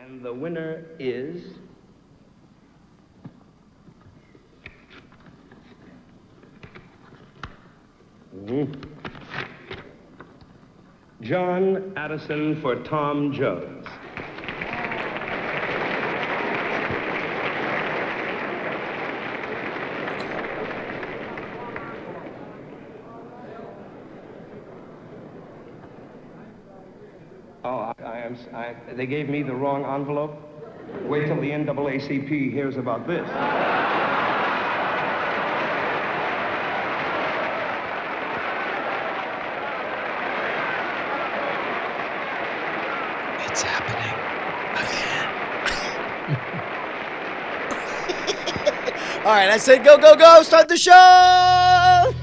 And the winner is... John Addison for Tom Jones. Oh, they gave me the wrong envelope. Wait till the NAACP hears about this. It's happening again. All right, I said go, go, go. Start the show.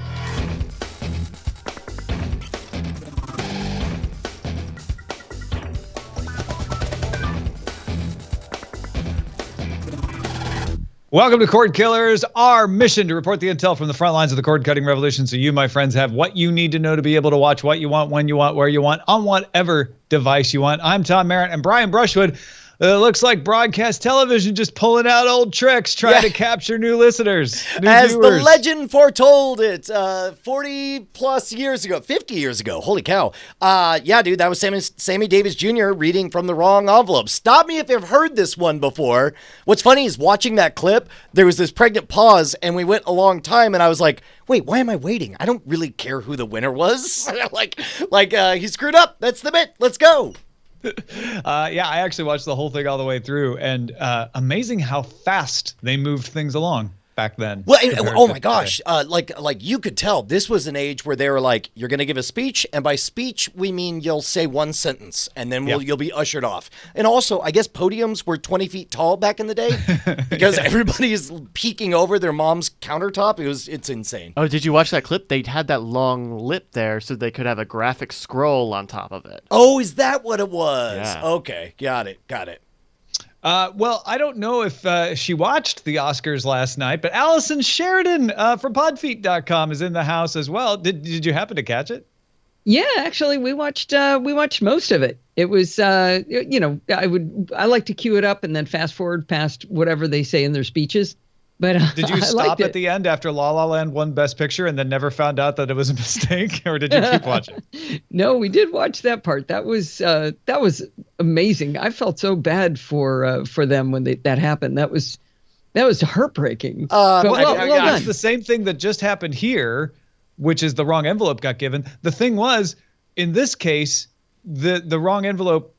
Welcome to Cordkillers, our mission to report the intel from the front lines of the cord-cutting revolution so you, my friends, have what you need to know to be able to watch what you want, when you want, where you want, on whatever device you want. I'm Tom Merritt, and Brian Brushwood. It looks like broadcast television just pulling out old tricks, trying to capture new listeners, new As viewers. the legend foretold it 40 plus years ago, 50 years ago. Holy cow. Yeah, dude, that was Sammy Davis Jr. reading from the wrong envelope. Stop me if you've heard this one before. What's funny is watching that clip, there was this pregnant pause, and we went a long time, and I was like, wait, why am I waiting? I don't really care who the winner was. like he screwed up. That's the bit. Let's go. Yeah, I actually watched the whole thing all the way through, and amazing how fast they moved things along back then. Well, oh my gosh, like you could tell this was an age where they were like, you're going to give a speech, and by speech we mean you'll say one sentence, and then you'll be ushered off. And also, I guess podiums were 20 feet tall back in the day because everybody is peeking over their mom's countertop. It's insane. Oh, did you watch that clip? They had that long lip there so they could have a graphic scroll on top of it. Oh, is that what it was? Yeah. Okay, got it. Well, I don't know if she watched the Oscars last night, but Allison Sheridan from podfeet.com is in the house as well. Did you happen to catch it? Yeah, actually, we watched most of it. It was, I like to cue it up and then fast forward past whatever they say in their speeches. But did you stop at the end after La La Land won Best Picture and then never found out that it was a mistake, or did you keep watching? No, we did watch that part. That was amazing. I felt so bad for them when that happened. That was heartbreaking. It's the same thing that just happened here, which is the wrong envelope got given. The thing was, in this case, the wrong envelope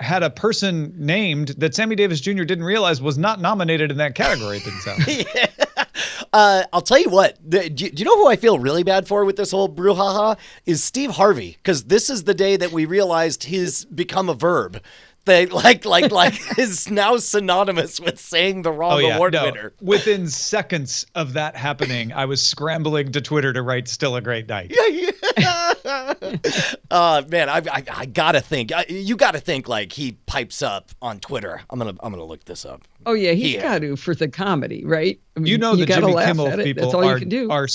had a person named that Sammy Davis Jr. didn't realize was not nominated in that category. It didn't sound. Yeah. I'll tell you what. Do you know who I feel really bad for with this whole brouhaha? Is Steve Harvey, because this is the day that we realized he's become a verb. They like is now synonymous with saying the wrong award winner. Within seconds of that happening, I was scrambling to Twitter to write "Still a Great Night." Man, I gotta think. You gotta think like he pipes up on Twitter. I'm gonna look this up. Oh yeah, he's got to for the comedy, right? I mean, the Jimmy Kimmel people That's all you can do.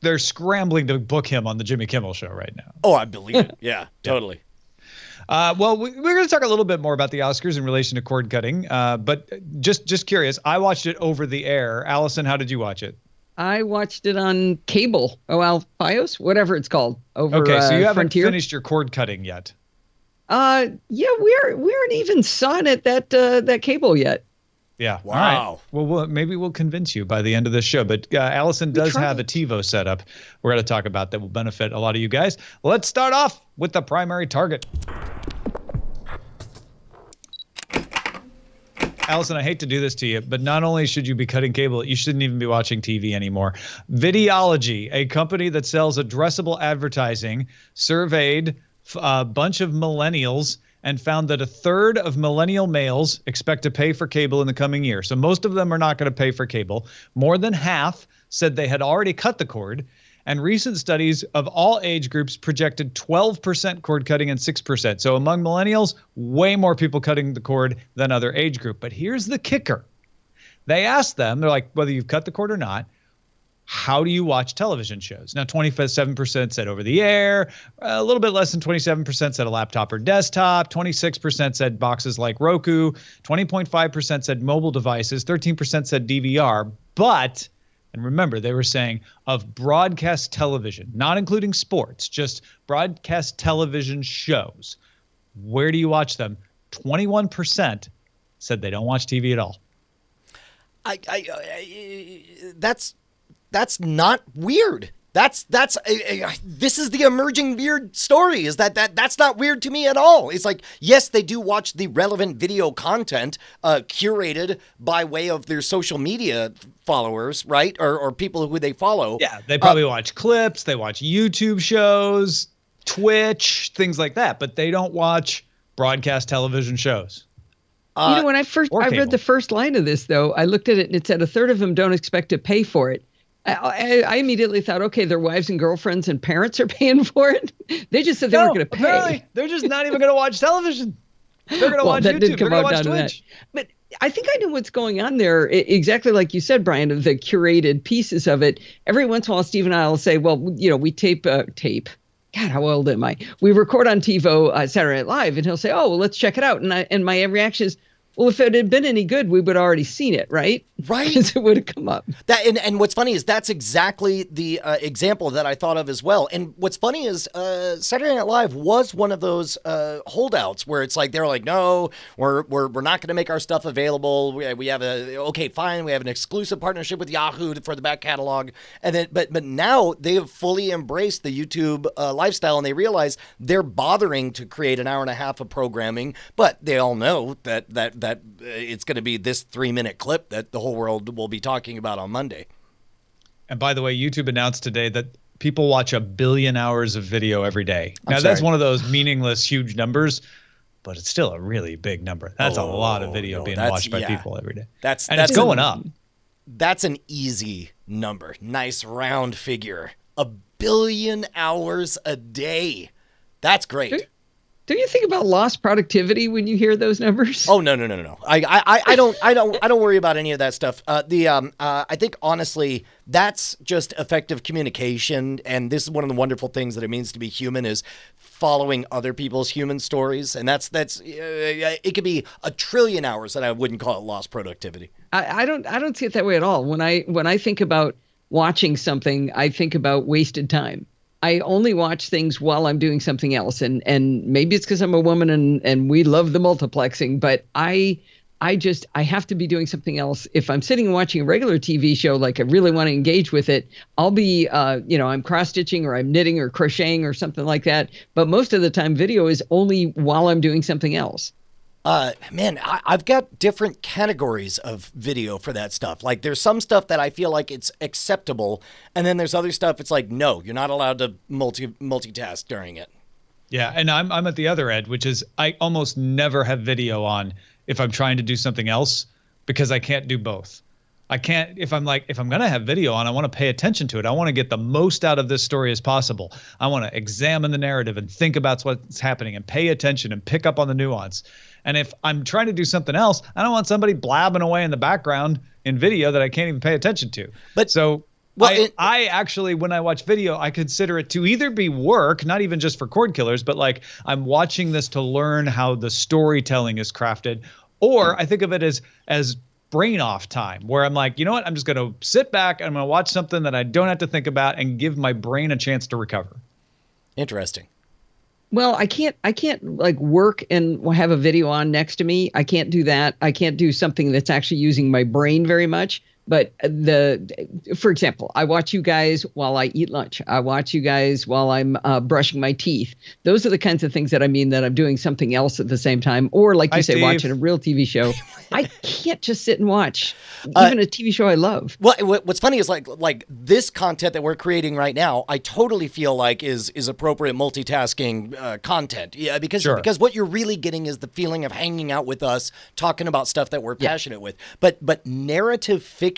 They're scrambling to book him on the Jimmy Kimmel show right now. Oh, I believe it. Yeah, totally. Well, we're going to talk a little bit more about the Oscars in relation to cord cutting, but just curious. I watched it over the air. Allison, how did you watch it? I watched it on cable, FiOS, whatever it's called. Okay, so you haven't Frontier. finished your cord cutting yet. Yeah, we aren't even sawing at that cable yet. Yeah. Wow. All right. Well, maybe we'll convince you by the end of this show. But Allison does have a TiVo setup we're going to talk about that will benefit a lot of you guys. Let's start off with the primary target. Allison, I hate to do this to you, but not only should you be cutting cable, you shouldn't even be watching TV anymore. Videology, a company that sells addressable advertising, surveyed a bunch of millennials and found that a third of millennial males expect to pay for cable in the coming year. So most of them are not going to pay for cable. More than half said they had already cut the cord. And recent studies of all age groups projected 12% cord cutting and 6%. So among millennials, way more people cutting the cord than other age group. But here's the kicker. They asked them, they're like, whether you've cut the cord or not, how do you watch television shows? Now, 27% said over the air, a little bit less than 27% said a laptop or desktop, 26% said boxes like Roku, 20.5% said mobile devices, 13% said DVR. But, and remember, they were saying of broadcast television, not including sports, just broadcast television shows. Where do you watch them? 21% said they don't watch TV at all. That's not weird. This is the emerging weird story. Is that's not weird to me at all. It's like, yes, they do watch the relevant video content curated by way of their social media followers, right? Or people who they follow. Yeah, they probably watch clips, they watch YouTube shows, Twitch, things like that, but they don't watch broadcast television shows. When I read the first line of this, though, I looked at it and it said a third of them don't expect to pay for it. I immediately thought, okay, their wives and girlfriends and parents are paying for it. They just said they weren't going to pay. Apparently, they're just not even going to watch television. They're going to watch YouTube. They're going to watch Twitch. But I think I know what's going on there. Exactly like you said, Brian, of the curated pieces of it. Every once in a while, Steve and I will say, well, we tape. God, how old am I? We record on TiVo Saturday Night Live, and he'll say, oh, well, let's check it out. And my reaction is, well, if it had been any good, we would have already seen it, right? Right. Because it would have come up. And what's funny is that's exactly the example that I thought of as well. And what's funny is Saturday Night Live was one of those holdouts where it's like they're like, no, we're not going to make our stuff available. We have we have an exclusive partnership with Yahoo for the back catalog. And then but now they have fully embraced the YouTube lifestyle, and they realize they're bothering to create an hour and a half of programming, but they all know that it's going to be this 3-minute clip that the whole world will be talking about on Monday. And by the way, YouTube announced today that people watch 1 billion hours of video every day. Now, that's one of those meaningless, huge numbers, but it's still a really big number. That's a lot of video being watched by people every day. It's going up. That's an easy number. Nice round figure. 1 billion hours a day. That's great. Do you think about lost productivity when you hear those numbers? Oh, no. I don't worry about any of that stuff. I think honestly, that's just effective communication. And this is one of the wonderful things that it means to be human is following other people's human stories. And that's it could be 1 trillion hours and I wouldn't call it lost productivity. I don't see it that way at all. When I think about watching something, I think about wasted time. I only watch things while I'm doing something else. And maybe it's because I'm a woman and we love the multiplexing, but I have to be doing something else. If I'm sitting and watching a regular TV show, like I really want to engage with it, I'll be, I'm cross-stitching or I'm knitting or crocheting or something like that. But most of the time video is only while I'm doing something else. I've got different categories of video for that stuff. Like there's some stuff that I feel like it's acceptable. And then there's other stuff. It's like, no, you're not allowed to multitask during it. Yeah. And I'm at the other end, which is I almost never have video on if I'm trying to do something else because I can't do both. I can't, if I'm going to have video on, I want to pay attention to it. I want to get the most out of this story as possible. I want to examine the narrative and think about what's happening and pay attention and pick up on the nuance. And if I'm trying to do something else, I don't want somebody blabbing away in the background in video that I can't even pay attention to. But so I actually, when I watch video, I consider it to either be work, not even just for Cordkillers, but like I'm watching this to learn how the storytelling is crafted, or I think of it as brain off time where I'm like, you know what, I'm just going to sit back and I'm going to watch something that I don't have to think about and give my brain a chance to recover. Interesting. Well, I can't like work and have a video on next to me. I can't do that. I can't do something that's actually using my brain very much. But for example, I watch you guys while I eat lunch. I watch you guys while I'm brushing my teeth. Those are the kinds of things that I mean that I'm doing something else at the same time. Or like you say, Steve. watching a real TV show. I can't just sit and watch even a TV show I love. Well, what's funny is like this content that we're creating right now, I totally feel like is appropriate multitasking content. Yeah, because what you're really getting is the feeling of hanging out with us, talking about stuff that we're passionate with. But narrative fiction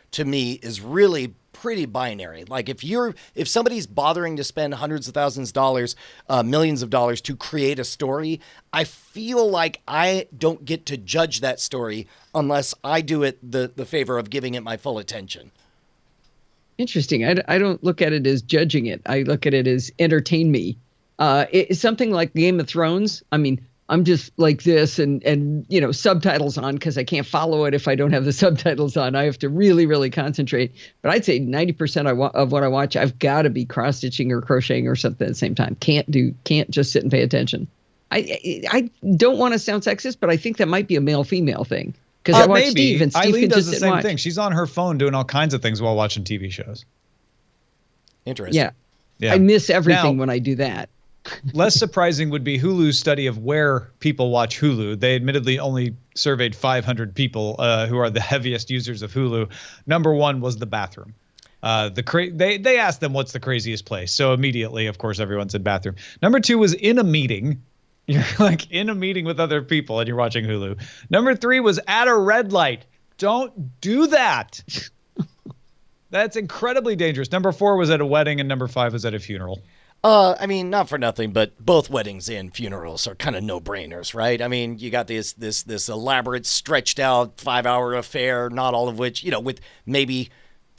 to me is really pretty binary. Like if somebody's bothering to spend hundreds of thousands of dollars, millions of dollars to create a story, I feel like I don't get to judge that story unless I do it the favor of giving it my full attention. Interesting. I don't look at it as judging it. I look at it as entertain me. It's something like Game of Thrones. I mean, I'm just like this and subtitles on because I can't follow it if I don't have the subtitles on. I have to really, really concentrate. But I'd say 90% of what I watch, I've got to be cross stitching or crocheting or something at the same time. Can't just sit and pay attention. I don't want to sound sexist, but I think that might be a male-female thing. Because I watch maybe. Steve, and Steve Eileen can does just the sit same and watch. thing. She's on her phone doing all kinds of things while watching TV shows. Interesting. Yeah. I miss everything Now, when I do that. Less surprising would be Hulu's study of where people watch Hulu. They admittedly only surveyed 500 people who are the heaviest users of Hulu. Number one was the bathroom. They asked them what's the craziest place. So immediately, of course, everyone said bathroom. Number two was in a meeting. You're like in a meeting with other people and you're watching Hulu. Number three was at a red light. Don't do that. That's incredibly dangerous. Number four was at a wedding and number five was at a funeral. I mean, not for nothing, but both weddings and funerals are kind of no-brainers, right? I mean, you got this elaborate, stretched out 5-hour affair, not all of which, with maybe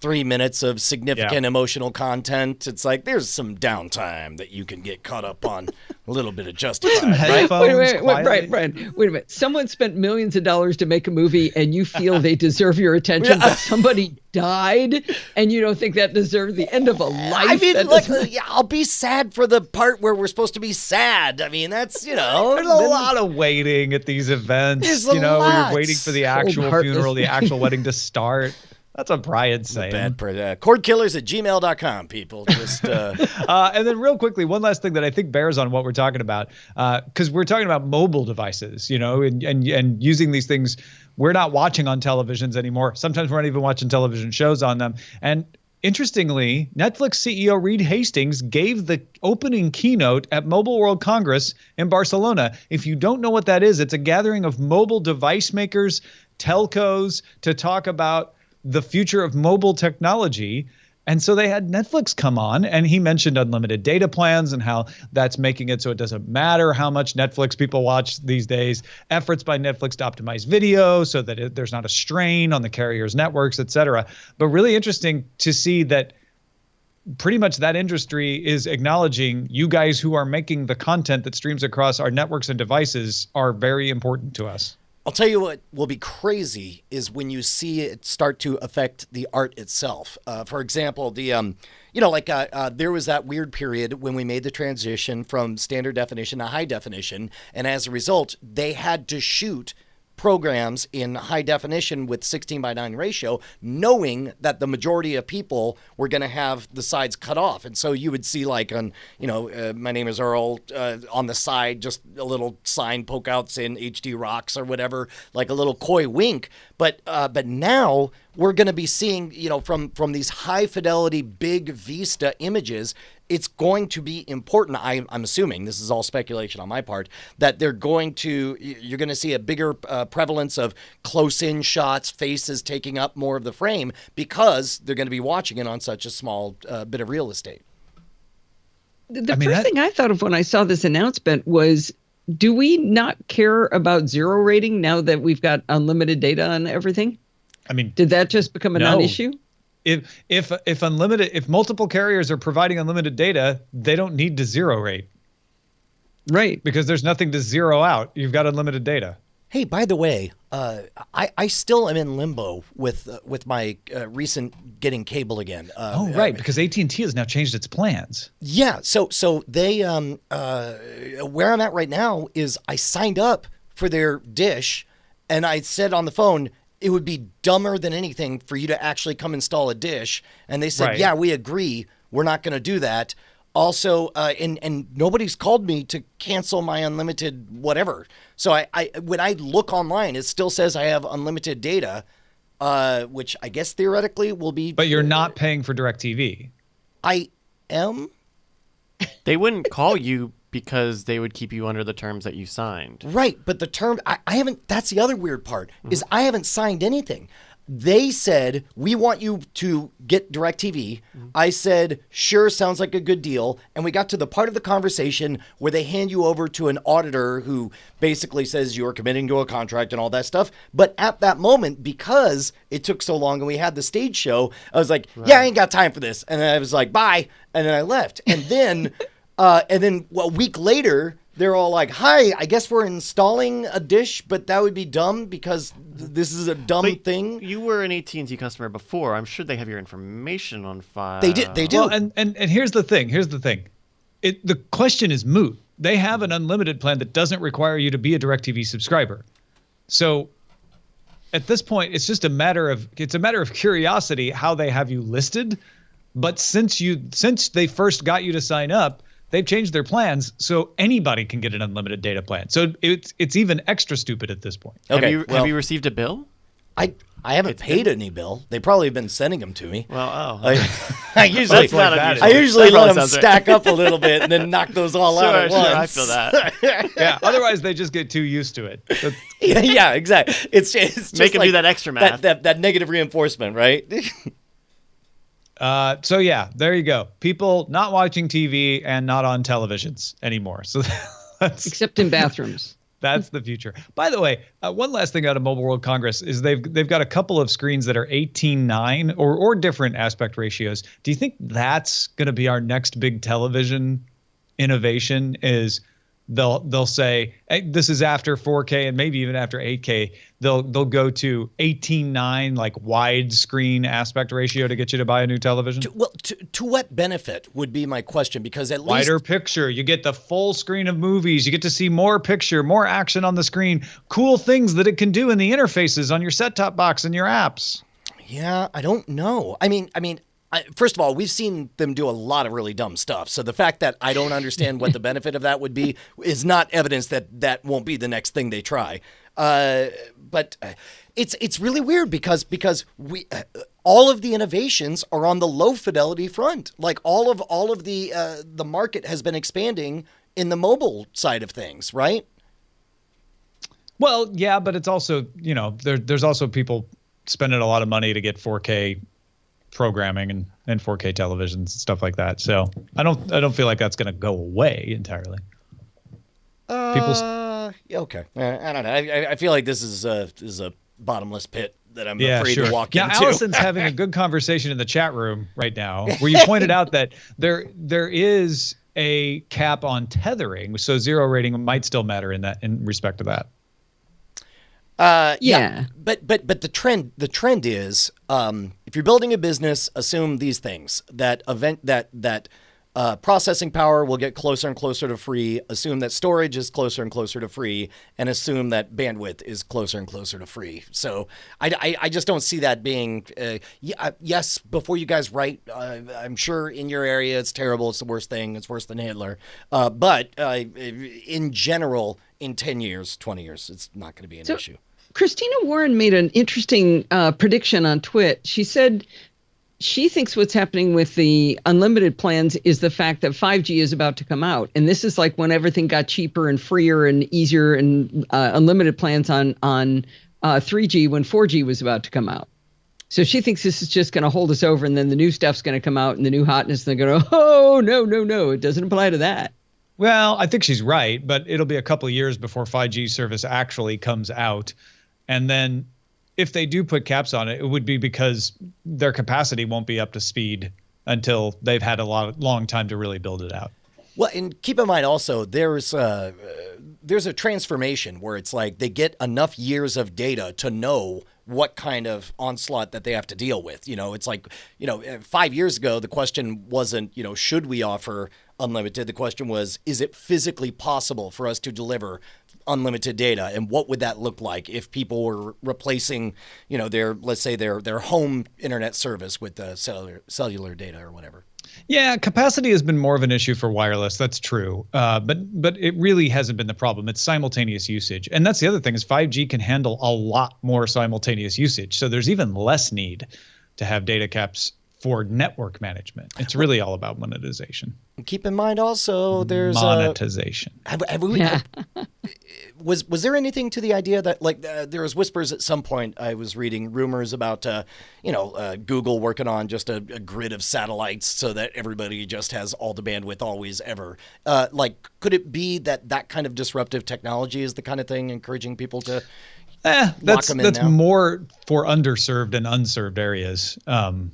3 minutes of significant emotional content. It's like there's some downtime that you can get caught up on a little bit of Justified, right? Headphones, quietly. Brian, wait a minute. Someone spent millions of dollars to make a movie and you feel they deserve your attention, but somebody died and you don't think that deserved the end of a life? I mean, look, I'll be sad for the part where we're supposed to be sad. I mean, that's, There's a lot of waiting at these events. There's a where lot. you're waiting for the actual funeral, the actual wedding to start. That's what Brian's saying. Cordkillers@gmail.com, people. Just and then real quickly, one last thing that I think bears on what we're talking about, because we're talking about mobile devices, and using these things. We're not watching on televisions anymore. Sometimes we're not even watching television shows on them. And interestingly, Netflix CEO Reed Hastings gave the opening keynote at Mobile World Congress in Barcelona. If you don't know what that is, it's a gathering of mobile device makers, telcos, to talk about the future of mobile technology. And so they had Netflix come on, and he mentioned unlimited data plans and how that's making it so it doesn't matter how much Netflix people watch these days. Efforts by Netflix to optimize video so that there's not a strain on the carrier's networks, et cetera. But really interesting to see that pretty much that industry is acknowledging you guys who are making the content that streams across our networks and devices are very important to us. I'll tell you what will be crazy is when you see it start to affect the art itself. For example, there was that weird period when we made the transition from standard definition to high definition. And as a result, they had to shoot programs in high definition with 16:9 ratio, knowing that the majority of people were going to have the sides cut off. And so you would see my name is Earl on the side, just a little sign poke outs in HD rocks or whatever, like a little coy wink. But now we're going to be seeing, from these high fidelity, big Vista images, it's going to be important. I'm assuming, this is all speculation on my part, that you're going to see a bigger prevalence of close-in shots, faces taking up more of the frame because they're going to be watching it on such a small bit of real estate. The first thing I thought of when I saw this announcement was, do we not care about zero rating now that we've got unlimited data on everything? I mean, did that just become a non-issue? If multiple carriers are providing unlimited data, they don't need to zero rate. Right. Because there's nothing to zero out. You've got unlimited data. Hey, by the way, I still am in limbo with my recent getting cable again. Because AT&T has now changed its plans. Yeah, so they where I'm at right now is I signed up for their dish, and I said on the phone, it would be dumber than anything for you to actually come install a dish. And they said, Yeah, we agree. We're not going to do that. Also, and nobody's called me to cancel my unlimited whatever. So I when I look online, it still says I have unlimited data, which I guess theoretically will be. But you're not paying for DirecTV. I am. They wouldn't call you because they would keep you under the terms that you signed. Right, but the term I haven't. That's the other weird part is I haven't signed anything. They said, we want you to get DirecTV. I said, sure, sounds like a good deal. And we got to the part of the conversation where they hand you over to an auditor who basically says you're committing to a contract and all that stuff. But at that moment, because it took so long and we had the stage show, I was like, yeah, I ain't got time for this. And then I was like, bye. And then I left. And then, a week later, they're all like, hi, I guess we're installing a dish, but that would be dumb because this is a dumb thing. You were an AT&T customer before. I'm sure they have your information on file. They do. Well, and here's the thing. The question is moot. They have an unlimited plan that doesn't require you to be a DirecTV subscriber. So at this point, it's just a matter of curiosity how they have you listed. But since they first got you to sign up, they've changed their plans so anybody can get an unlimited data plan. So it's even extra stupid at this point. Okay, have you received a bill? I haven't paid any bill. They probably have been sending them to me. Well, I usually That's I usually That let them sounds right. stack up a little bit and then knock those all out at once. I feel that. Yeah. Otherwise, they just get too used to it. yeah, exactly. It's just Make them like do that extra math. That negative reinforcement, right? So yeah, there you go. People not watching TV and not on televisions anymore. So Except in bathrooms. That's the future. By the way, one last thing out of Mobile World Congress is they've got a couple of screens that are 18:9 or different aspect ratios. Do you think that's going to be our next big television innovation? Is they'll say, hey, this is after 4K and maybe even after 8K. They'll go to 18:9 like widescreen aspect ratio to get you to buy a new television. To what benefit would be my question? Because at least wider picture, you get the full screen of movies. You get to see more picture, more action on the screen, cool things that it can do in the interfaces on your set-top box and your apps. Yeah, I don't know. I mean, first of all, we've seen them do a lot of really dumb stuff. So the fact that I don't understand what the benefit of that would be is not evidence that won't be the next thing they try. But it's really weird because we all of the innovations are on the low fidelity front. Like all of the market has been expanding in the mobile side of things, right? Well, yeah, but it's also, there's also people spending a lot of money to get 4K programming and 4K televisions and stuff like that. So I don't feel like that's going to go away entirely. Yeah, okay. I don't know. I feel like this is a bottomless pit that I'm afraid to walk now, into. Allison's having a good conversation in the chat room right now where you pointed out that there is a cap on tethering, so zero rating might still matter in respect to that. Yeah. But the trend is if you're building a business, assume these things: that processing power will get closer and closer to free, assume that storage is closer and closer to free, and assume that bandwidth is closer and closer to free. So I just don't see that being, yes, before you guys write, I'm sure in your area it's terrible, it's the worst thing, it's worse than Hitler. But in general, in 10 years, 20 years, it's not going to be an issue. Christina Warren made an interesting prediction on Twit. She said she thinks what's happening with the unlimited plans is the fact that 5G is about to come out. And this is like when everything got cheaper and freer and easier and unlimited plans on 3G when 4G was about to come out. So she thinks this is just going to hold us over, and then the new stuff's going to come out and the new hotness, and they're going to, oh, no, it doesn't apply to that. Well, I think she's right, but it'll be a couple of years before 5G service actually comes out. And then if they do put caps on it, it would be because their capacity won't be up to speed until they've had a long time to really build it out. Well, and keep in mind also, there's a transformation where it's like they get enough years of data to know what kind of onslaught that they have to deal with. It's like, 5 years ago, the question wasn't, should we offer unlimited? The question was, is it physically possible for us to deliver unlimited data, and what would that look like if people were replacing, their home internet service with the cellular data or whatever? Yeah, capacity has been more of an issue for wireless. That's true, but it really hasn't been the problem. It's simultaneous usage, and that's the other thing is 5G can handle a lot more simultaneous usage. So there's even less need to have data caps for network management. It's really all about monetization. Keep in mind also there's monetization. Was there anything to the idea that there was whispers at some point? I was reading rumors about Google working on just a grid of satellites so that everybody just has all the bandwidth always ever. Could it be that kind of disruptive technology is the kind of thing encouraging people to that's more for underserved and unserved areas than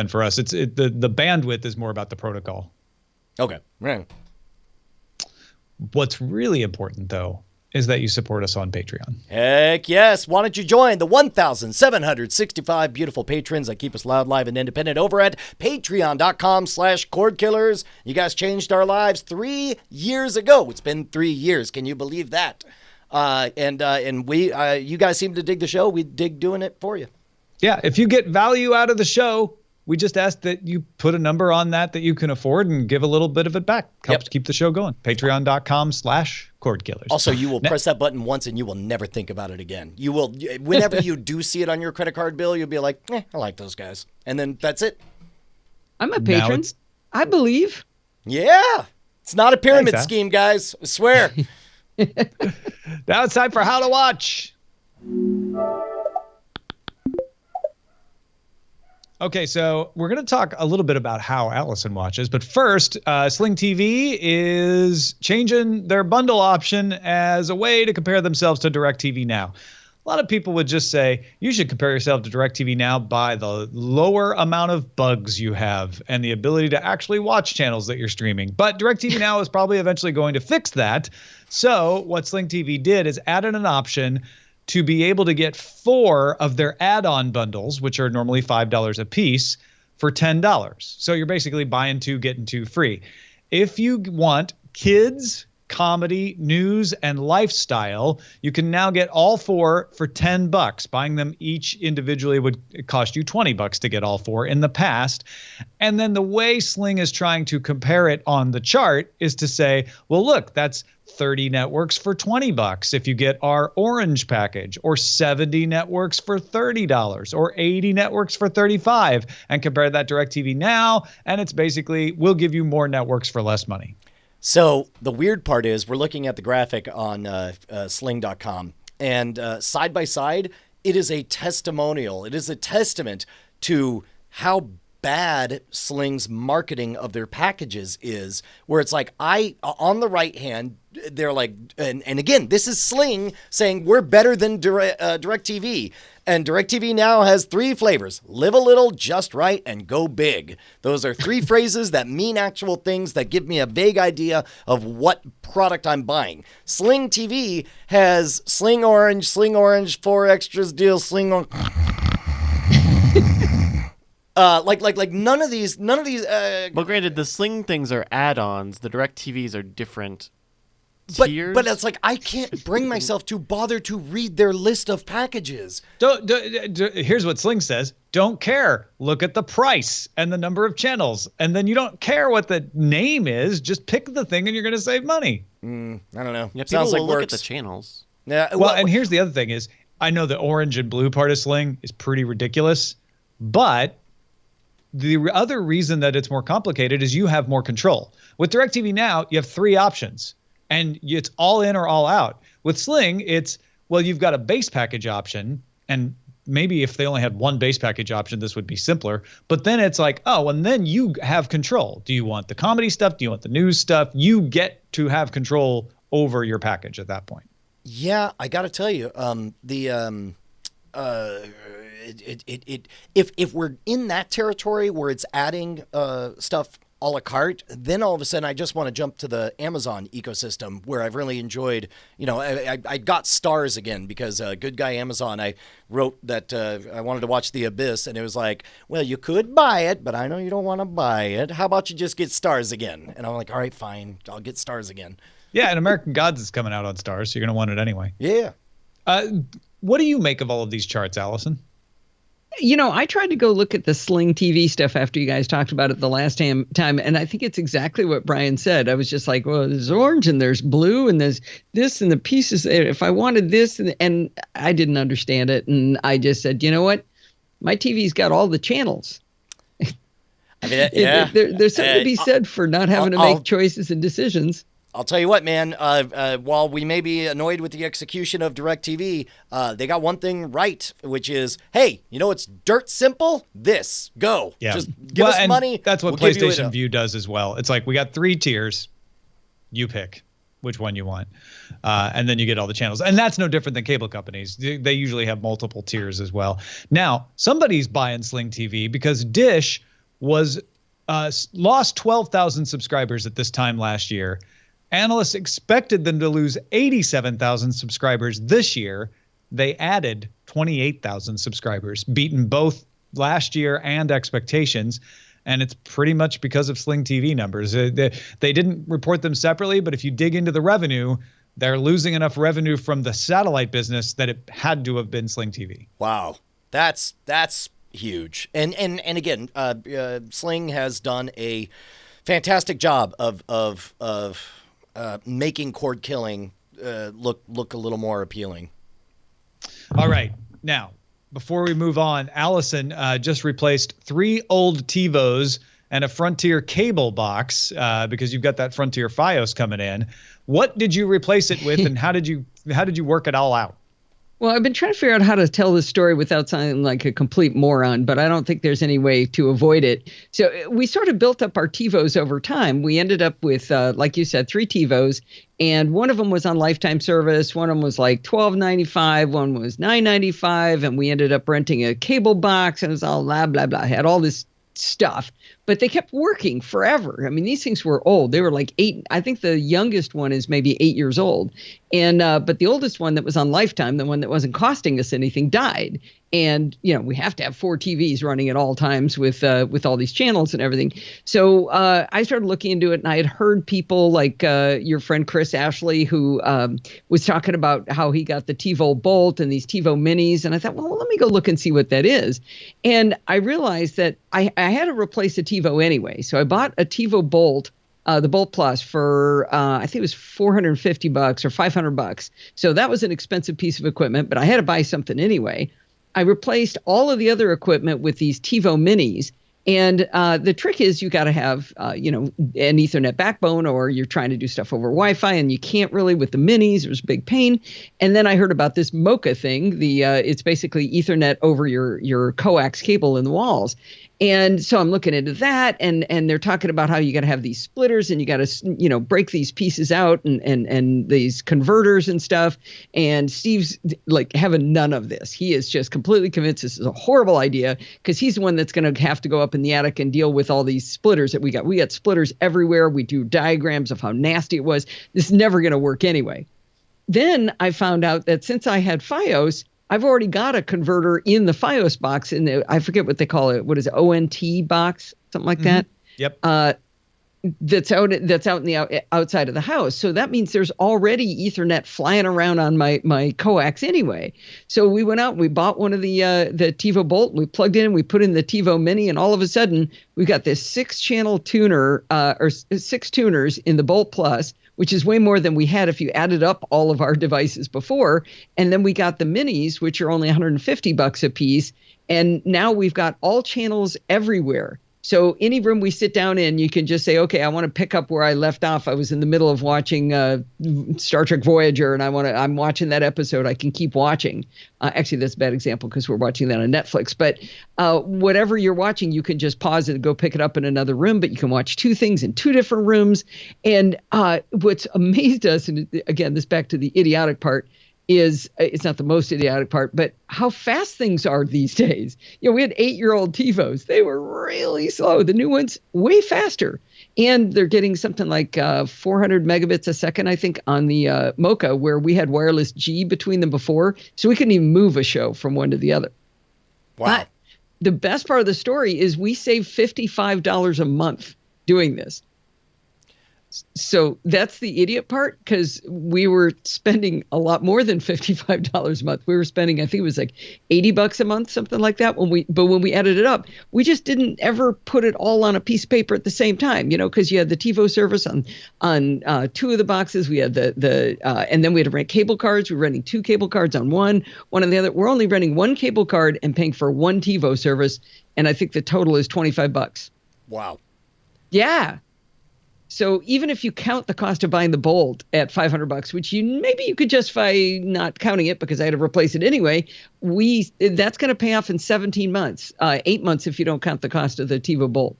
for us. The bandwidth is more about the protocol. Okay. Right. What's really important, though, is that you support us on Patreon. Heck yes. Why don't you join the 1,765 beautiful patrons that keep us loud, live, and independent over at patreon.com/Cordkillers. You guys changed our lives 3 years ago. It's been 3 years. Can you believe that? And we, you guys seem to dig the show. We dig doing it for you. Yeah. If you get value out of the show, we just ask that you put a number on that you can afford and give a little bit of it back. Helps keep the show going. Patreon.com/Cordkillers. Also, you will press that button once and you will never think about it again. You will, whenever you do see it on your credit card bill, you'll be like, I like those guys. And then that's it. I'm a patron. I believe. Yeah. It's not a pyramid scheme, guys. I swear. Now it's time for How to Watch. Okay, so we're going to talk a little bit about how Allison watches, but first, Sling TV is changing their bundle option as a way to compare themselves to DirecTV Now. A lot of people would just say, you should compare yourself to DirecTV Now by the lower amount of bugs you have and the ability to actually watch channels that you're streaming. But DirecTV Now is probably eventually going to fix that. So what Sling TV did is added an option to be able to get 4 of their add-on bundles, which are normally $5 a piece, for $10. So you're basically buying 2, getting 2 free. If you want kids, comedy, news, and lifestyle, you can now get all 4 for $10. Buying them each individually would cost you $20 to get all 4 in the past. And then the way Sling is trying to compare it on the chart is to say, well, look, that's 30 networks for $20 if you get our orange package, or 70 networks for $30, or 80 networks for $35, and compare that DirecTV Now, and it's basically, we'll give you more networks for less money. So the weird part is we're looking at the graphic on sling.com, and side by side, it is a testimonial. It is a testament to how bad Sling's marketing of their packages is, where it's like, on the right hand, they're like, and again, this is Sling saying we're better than DirecTV. And DirecTV Now has 3 flavors: live a little, just right, and go big. Those are 3 phrases that mean actual things that give me a vague idea of what product I'm buying. Sling TV has Sling Orange, 4 extras deal, Sling Orange. Like none of these. Well, granted, the Sling things are add-ons. The DirecTVs are different tiers. But it's like, I can't bring myself to bother to read their list of packages. Here's what Sling says. Don't care. Look at the price and the number of channels. And then you don't care what the name is. Just pick the thing and you're going to save money. I don't know. Yeah, Sounds people like will look works. at the channels. Yeah. Well, and here's the other thing is, I know the orange and blue part of Sling is pretty ridiculous, but the other reason that it's more complicated is you have more control. With DirecTV Now, you have 3 options. And it's all in or all out. With Sling, it's, well, you've got a base package option, and maybe if they only had 1 base package option, this would be simpler. But then it's like, oh, and then you have control. Do you want the comedy stuff? Do you want the news stuff? You get to have control over your package at that point. Yeah, I got to tell you, if we're in that territory where it's adding stuff a la carte, then all of a sudden I just want to jump to the Amazon ecosystem, where I've really enjoyed, I got Stars again because Good Guy Amazon, I wrote that I wanted to watch The Abyss, and it was like, well, you could buy it, but I know you don't want to buy it. How about you just get Stars again? And I'm like, all right, fine, I'll get Stars again. Yeah, and American Gods is coming out on Stars, so you're going to want it anyway. Yeah. What do you make of all of these charts, Allison? I tried to go look at the Sling TV stuff after you guys talked about it the last time, and I think it's exactly what Brian said. I was just like, well, there's orange and there's blue and there's this and the pieces. If I wanted this, and I didn't understand it, and I just said, you know what? My TV's got all the channels. I mean, yeah. There's something to be said for not having to make choices and decisions. I'll tell you what, man, while we may be annoyed with the execution of DirecTV, they got one thing right, which is, hey, you know it's dirt simple? This. Go. Yeah. Just give us money. That's what we'll PlayStation View does as well. It's like we got 3 tiers. You pick which one you want. And then you get all the channels. And that's no different than cable companies. They usually have multiple tiers as well. Now, somebody's buying Sling TV because Dish was lost 12,000 subscribers at this time last year. Analysts expected them to lose 87,000 subscribers this year. They added 28,000 subscribers, beaten both last year and expectations. And it's pretty much because of Sling TV numbers. They didn't report them separately, but if you dig into the revenue, they're losing enough revenue from the satellite business that it had to have been Sling TV. Wow. That's huge. And again, Sling has done a fantastic job of making cord killing look a little more appealing. All right. Now, before we move on, Allison just replaced 3 old TiVos and a Frontier cable box because you've got that Frontier Fios coming in. What did you replace it with, and how did you work it all out? Well, I've been trying to figure out how to tell this story without sounding like a complete moron, but I don't think there's any way to avoid it. So we sort of built up our TiVos over time. We ended up with, like you said, 3 TiVos, and one of them was on lifetime service. One of them was like $12.95. One was $9.95, and we ended up renting a cable box, and it was all blah, blah, blah. Had all this stuff, but they kept working forever. I mean, these things were old. They were like 8. I think the youngest one is maybe 8 years old. And, but the oldest one that was on lifetime, the one that wasn't costing us anything, died. And, you know, we have to have 4 TVs running at all times with all these channels and everything. So I started looking into it, and I had heard people like your friend Chris Ashley, who was talking about how he got the TiVo Bolt and these TiVo Minis. And I thought, well, let me go look and see what that is. And I realized that I had to replace a TiVo anyway. So I bought a TiVo Bolt, the Bolt Plus, for I think it was $450 or $500. So that was an expensive piece of equipment, but I had to buy something anyway. I replaced all of the other equipment with these TiVo Minis. And the trick is you got to have, an Ethernet backbone, or you're trying to do stuff over Wi-Fi, and you can't really with the Minis. It was a big pain. And then I heard about this Mocha thing. It's basically Ethernet over your coax cable in the walls. And so I'm looking into that, and they're talking about how you got to have these splitters, and you got to, break these pieces out and these converters and stuff. And Steve's like having none of this. He is just completely convinced this is a horrible idea, because he's the one that's going to have to go up in the attic and deal with all these splitters that we got. We got splitters everywhere. We do diagrams of how nasty it was. This is never going to work anyway. Then I found out that since I had Fios, I've already got a converter in the Fios box, I forget what they call it. What is it? ONT box, something like that. Yep. That's out in the outside of the house. So that means there's already Ethernet flying around on my coax anyway. So we went out and we bought one of the TiVo Bolt. We plugged in, we put in the TiVo Mini, and all of a sudden we've got this 6-channel tuner or 6 tuners in the Bolt Plus, which is way more than we had if you added up all of our devices before. And then we got the Minis, which are only $150 a piece. And now we've got all channels everywhere. So any room we sit down in, you can just say, okay, I want to pick up where I left off. I was in the middle of watching Star Trek Voyager, and I'm watching that episode. I can keep watching. Actually, that's a bad example because we're watching that on Netflix. But whatever you're watching, you can just pause it and go pick it up in another room. But you can watch 2 things in 2 different rooms. And what's amazed us, and again, this back to the idiotic part, is it's not the most idiotic part, but how fast things are these days. We had 8-year-old TiVos. They were really slow. The new ones, way faster. And they're getting something like 400 megabits a second, I think, on the Mocha, where we had wireless G between them before. So we couldn't even move a show from one to the other. Wow. But the best part of the story is we saved $55 a month doing this. So that's the idiot part, because we were spending a lot more than $55 a month. We were spending, I think it was like $80 a month, something like that. When we added it up, we just didn't ever put it all on a piece of paper at the same time, because you had the TiVo service on 2 of the boxes. We had and then we had to rent cable cards. We were renting 2 cable cards on one on the other. We're only renting 1 cable card and paying for 1 TiVo service. And I think the total is $25. Wow. Yeah. So even if you count the cost of buying the Bolt at $500, which maybe you could justify not counting it because I had to replace it anyway, that's going to pay off in 17 months, 8 months if you don't count the cost of the TiVo Bolt.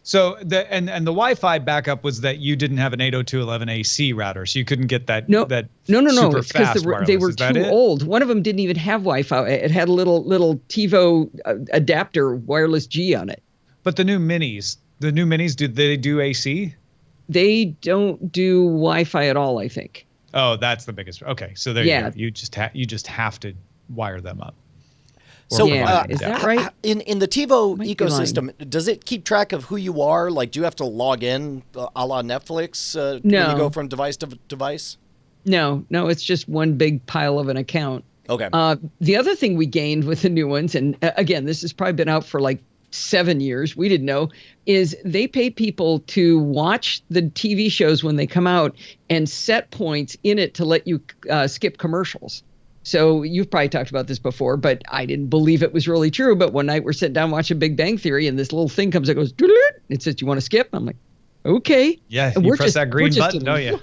So the Wi-Fi backup was that you didn't have an 802.11ac router, so you couldn't get that super It's fast because wireless. they were Is that too it? old. One of them didn't even have Wi-Fi. It had a little TiVo adapter wireless G on it. But the new minis, do they do AC? They don't do Wi-Fi at all, I think. Oh, that's the biggest. Okay, so there you go. You just have to wire them up. So is that right? In the TiVo Might be ecosystem, does it keep track of who you are? Like, do you have to log in a la Netflix No. when you go from device to device? No, it's just one big pile of an account. Okay. The other thing we gained with the new ones, and again, this has probably been out for like 7 years, we didn't know, is they pay people to watch the TV shows when they come out and set points in it to let you skip commercials. So you've probably talked about this before, but I didn't believe it was really true. But one night we're sitting down watching Big Bang Theory, and this little thing comes that goes, it says, "You want to skip?" I'm like, okay. Yeah, and you press that green button, don't you?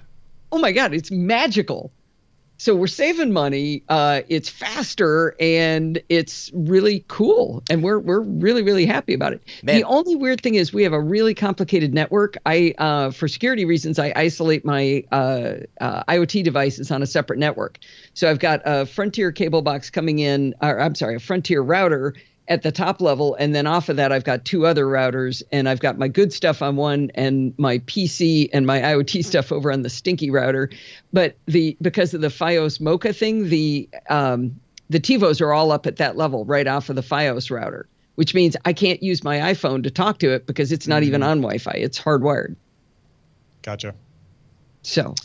Oh my God, it's magical. So we're saving money. It's faster and it's really cool, and we're really, really happy about it. Man. The only weird thing is we have a really complicated network. For security reasons, I isolate my IoT devices on a separate network. So I've got a Frontier cable box coming in, a Frontier router at the top level, and then off of that I've got 2 other routers, and I've got my good stuff on one and my PC and my IoT stuff over on the stinky router. But because of the FiOS Mocha thing, the TiVos are all up at that level right off of the FiOS router, which means I can't use my iPhone to talk to it because it's not even on Wi-Fi. It's hardwired. Gotcha. So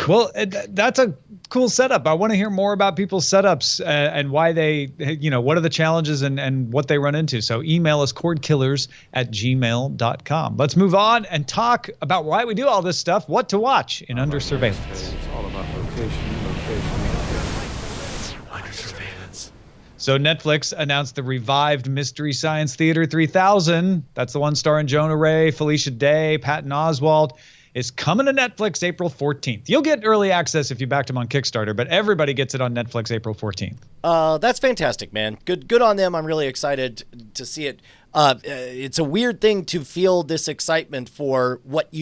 Well, that's a cool setup. I want to hear more about people's setups and why they, what are the challenges and what they run into. So email us cordkillers@gmail.com. Let's move on and talk about why we do all this stuff, what to watch in Under Surveillance. It's all about location. Under surveillance. So Netflix announced the revived Mystery Science Theater 3000. That's the one starring Jonah Ray, Felicia Day, Patton Oswalt. Is coming to Netflix April 14th. You'll get early access if you backed them on Kickstarter, but everybody gets it on Netflix April 14th. That's fantastic, man. Good on them. I'm really excited to see it. It's a weird thing to feel this excitement for what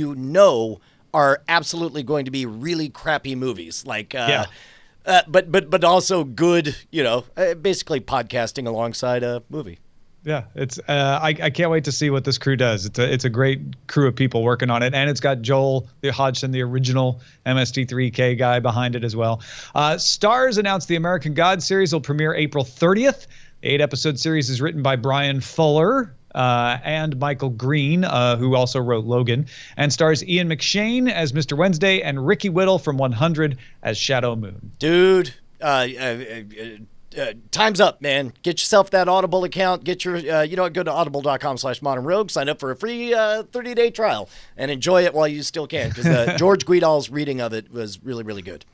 are absolutely going to be really crappy movies. But also good, basically podcasting alongside a movie. Yeah, it's I can't wait to see what this crew does. It's a great crew of people working on it, and it's got Joel Hodgson, the original MST3K guy, behind it as well. Starz announced the American Gods series will premiere April 30th. The 8-episode series is written by Brian Fuller and Michael Green, who also wrote Logan, and stars Ian McShane as Mr. Wednesday and Ricky Whittle from 100 as Shadow Moon. Dude, time's up, man. Get yourself that Audible account. Get your, go to audible.com/modernrogue. Sign up for a free 30-day trial and enjoy it while you still can, because George Guidal's reading of it was really, really good.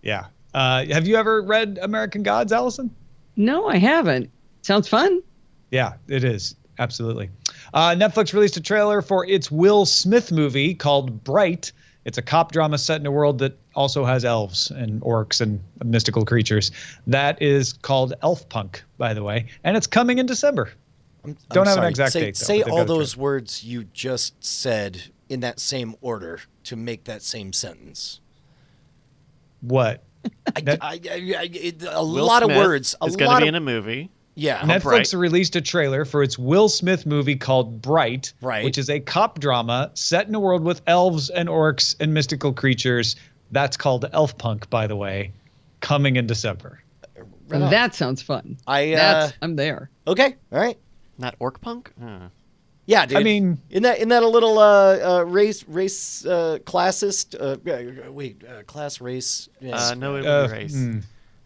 Yeah. Have you ever read American Gods, Allison? no, I haven't. Sounds fun. Yeah, it is. Absolutely. Netflix released a trailer for its Will Smith movie called Bright. It's a cop drama set in a world that also has elves and orcs and mystical creatures. That is called Elf Punk, by the way, and it's coming in December. Don't have an exact date, though, Say but they've all got a those trailer. words you just said in that same order to make that same sentence. What? A Will lot Smith of words. is going to be in a movie. Yeah. Netflix Bright. released a trailer for its Will Smith movie called Bright, Right. which is a cop drama set in a world with elves and orcs and mystical creatures. That's called Elf Punk, by the way, coming in December. Right on. That sounds fun. I'm there. Okay. All right. Not Orc Punk? Yeah, dude. I mean, isn't that a little race classist? Class race. Yeah. No, it would be race.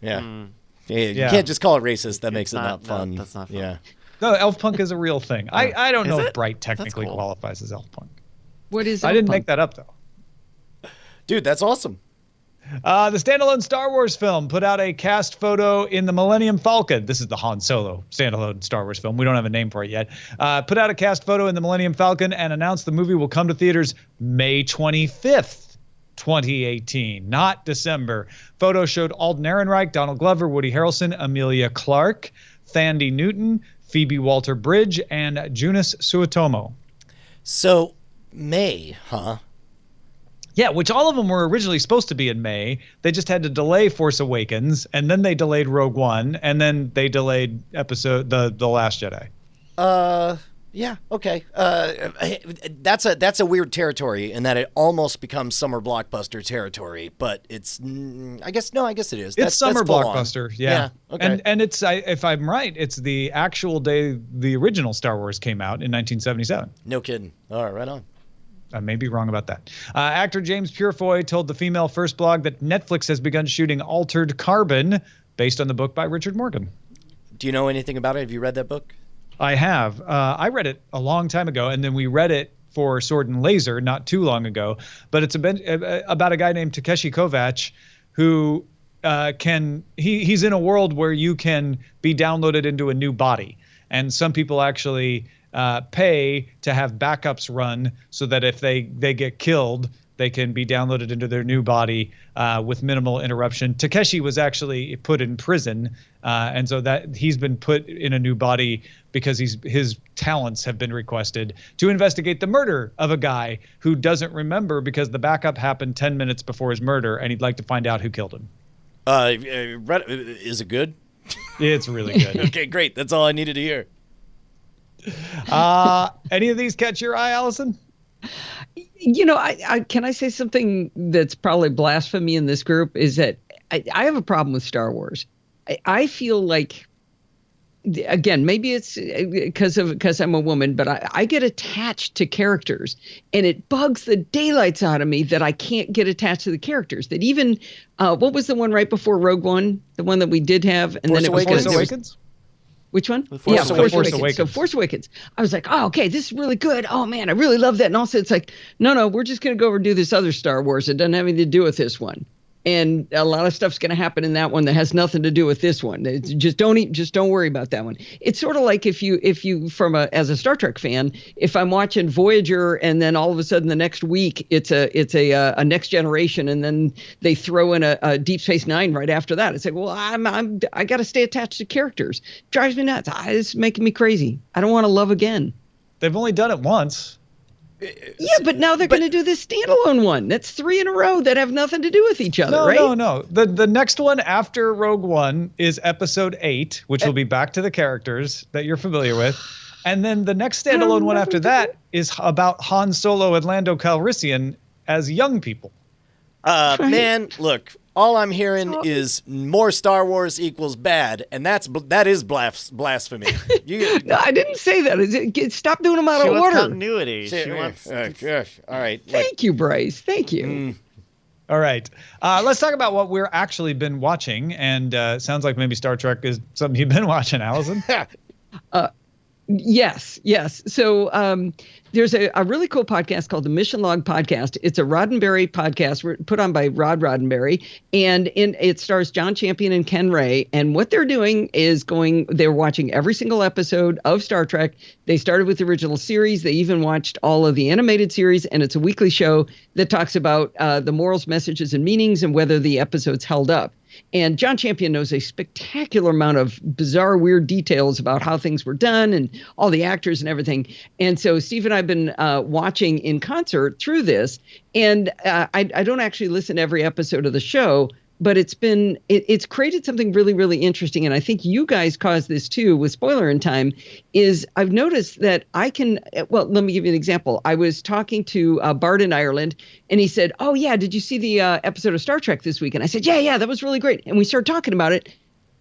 Yeah. Yeah, you Yeah. can't just call it racist. That makes it not- not fun. no, that's not fun. Yeah. No, Elf Punk is a real thing. I don't know Is if it? Bright That's technically cool. qualifies as Elf Punk. What is I didn't Elf make Punk? that up, though. Dude, that's awesome. The standalone Star Wars film put out a cast photo in the Millennium Falcon. This is the Han Solo standalone Star Wars film. We don't have a name for it yet. Put out a cast photo in the Millennium Falcon and announced the movie will come to theaters May 25th, 2018, not December. Photo showed Alden Ehrenreich, Donald Glover, Woody Harrelson, Emilia Clarke, Thandie Newton, Phoebe Waller-Bridge, and Joonas Suotamo. So, May, huh? Yeah, which all of them were originally supposed to be in May. They just had to delay Force Awakens, and then they delayed Rogue One, and then they delayed the Last Jedi. Yeah, okay. That's a weird territory in that it almost becomes summer blockbuster territory, but it's I guess it is. It's summer full on. blockbuster, yeah. Okay. And it's if I'm right, it's the actual day the original Star Wars came out in 1977. No kidding. All right, right on. I may be wrong about that. Actor James Purefoy told the Female First blog that Netflix has begun shooting Altered Carbon based on the book by Richard Morgan. Do you know anything about it? Have you read that book? I have. I read it a long time ago, and then we read it for Sword and Laser not too long ago. But it's about a guy named Takeshi Kovacs who he's in a world where you can be downloaded into a new body. And some people actually pay to have backups run so that if they get killed, they can be downloaded into their new body with minimal interruption. Takeshi was actually put in prison, and so that he's been put in a new body because his talents have been requested to investigate the murder of a guy who doesn't remember because the backup happened 10 minutes before his murder, and he'd like to find out who killed him. Is it good? It's really good. Okay, great. That's all I needed to hear. Any of these catch your eye, Allison? You know, I can I say something that's probably blasphemy in this group is that I have a problem with Star Wars. I feel like, again, maybe it's because I'm a woman, but I get attached to characters, and it bugs the daylights out of me that I can't get attached to the characters. That even what was the one right before Rogue One, the one that we did have, and Force then it was Awakens. Force Awakens? Which one? Force Awakens. So Force Awakens. I was like, oh, okay, this is really good. Oh, man, I really love that. And also it's like, no, we're just going to go over and do this other Star Wars. It doesn't have anything to do with this one. And a lot of stuff's going to happen in that one that has nothing to do with this one. Just don't worry about that one. It's sort of like if you as a Star Trek fan, if I'm watching Voyager and then all of a sudden the next week it's a Next Generation and then they throw in a Deep Space Nine right after that. It's like, well, I got to stay attached to characters. Drives me nuts. It's making me crazy. I don't want to love again. They've only done it once. Yeah, but now they're going to do this standalone one. That's 3 in a row that have nothing to do with each other, right? No. The next one after Rogue One is Episode 8, which will be back to the characters that you're familiar with. And then the next standalone one after that is about Han Solo and Lando Calrissian as young people. Man, look, all I'm hearing is more Star Wars equals bad, and that is blasphemy. No, I didn't say that. Stop doing them out She of wants order. continuity. She wants. All right. Thank you, Bryce. Thank you. All right. Let's talk about what we're actually been watching. And sounds like maybe Star Trek is something you've been watching, Allison. Yes. So there's a really cool podcast called the Mission Log Podcast. It's a Roddenberry podcast put on by Rod Roddenberry, and it stars John Champion and Ken Ray. And what they're doing is they're watching every single episode of Star Trek. They started with the original series. They even watched all of the animated series, and it's a weekly show that talks about the morals, messages, and meanings and whether the episodes held up. And John Champion knows a spectacular amount of bizarre, weird details about how things were done and all the actors and everything. And so Steve and I have been watching in concert through this. And I don't actually listen to every episode of the show, but it's created something really, really interesting. And I think you guys caused this too with Spoiler in Time. Is I've noticed that let me give you an example. I was talking to Bart in Ireland, and he said, oh yeah, did you see the episode of Star Trek this week? And I said, yeah, that was really great. And we started talking about it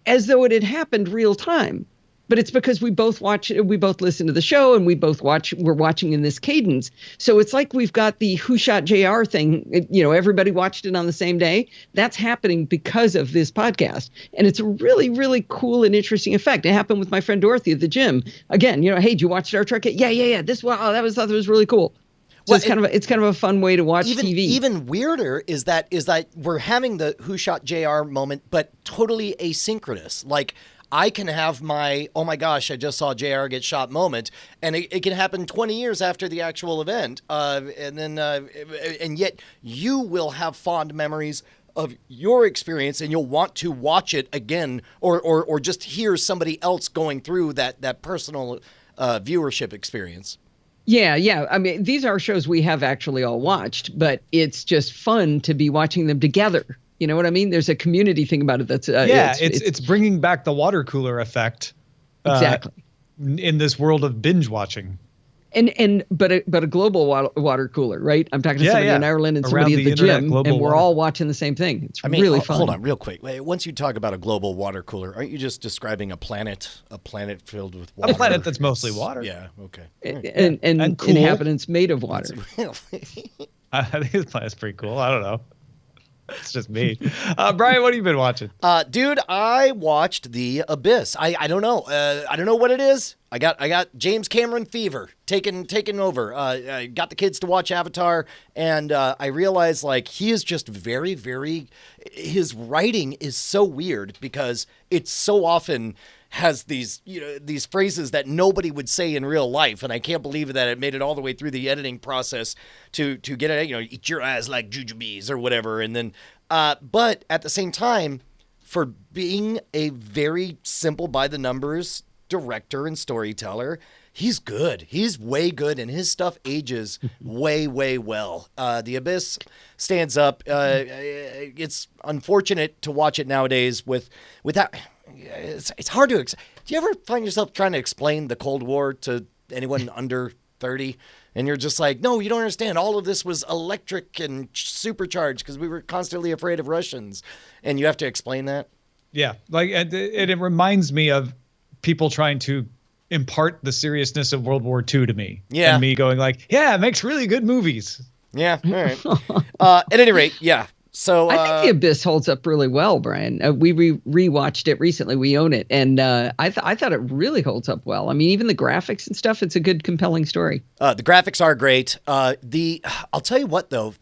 as though it had happened real time. But it's because we both listen to the show, and we're watching in this cadence. So it's like we've got the Who Shot JR thing, everybody watched it on the same day. That's happening because of this podcast. And it's a really, really cool and interesting effect. It happened with my friend Dorothy at the gym. Again, hey, did you watch Star Trek? Yeah. That was really cool. So it's kind of a fun way to watch TV. Even weirder is that we're having the Who Shot JR moment, but totally asynchronous. Like, I can have my, oh my gosh, I just saw JR get shot moment, and it can happen 20 years after the actual event. And yet you will have fond memories of your experience, and you'll want to watch it again, or just hear somebody else going through that personal viewership experience. Yeah. I mean, these are shows we have actually all watched, but it's just fun to be watching them together. You know what I mean? There's a community thing about it. That's it's bringing back the water cooler effect. Exactly. In this world of binge watching. But a global water cooler, right? I'm talking to somebody in Ireland and somebody at the gym, and we're all watching the same thing. It's really fun. Hold on, real quick. Once you talk about a global water cooler, aren't you just describing a planet filled with water? A planet that's mostly water. Yeah. Okay. And cool. Inhabitants made of water. I think this planet's pretty cool. I don't know. It's just me. Brian, what have you been watching? Dude, I watched The Abyss. I don't know. I don't know what it is. I got James Cameron fever taking over. I got the kids to watch Avatar, and I realized, like, he is just very, very. His writing is so weird because it's so often has these phrases that nobody would say in real life, and I can't believe that it made it all the way through the editing process to get it. Eat your ass like jujubes or whatever, and then. But at the same time, for being a very simple by the numbers director and storyteller, he's good. He's way good, and his stuff ages way, way well. The Abyss stands up. It's unfortunate to watch it nowadays without. It's hard to. Do you ever find yourself trying to explain the Cold War to anyone under 30? And you're just like, no, you don't understand. All of this was electric and supercharged because we were constantly afraid of Russians. And you have to explain that. Yeah. Like, it reminds me of people trying to impart the seriousness of World War II to me. Yeah. And me going like, yeah, it makes really good movies. Yeah. All right. At any rate, yeah. So I think The Abyss holds up really well, Brian. We rewatched it recently. We own it, and I thought it really holds up well. I mean, even the graphics and stuff. It's a good, compelling story. The graphics are great. I'll tell you what, though,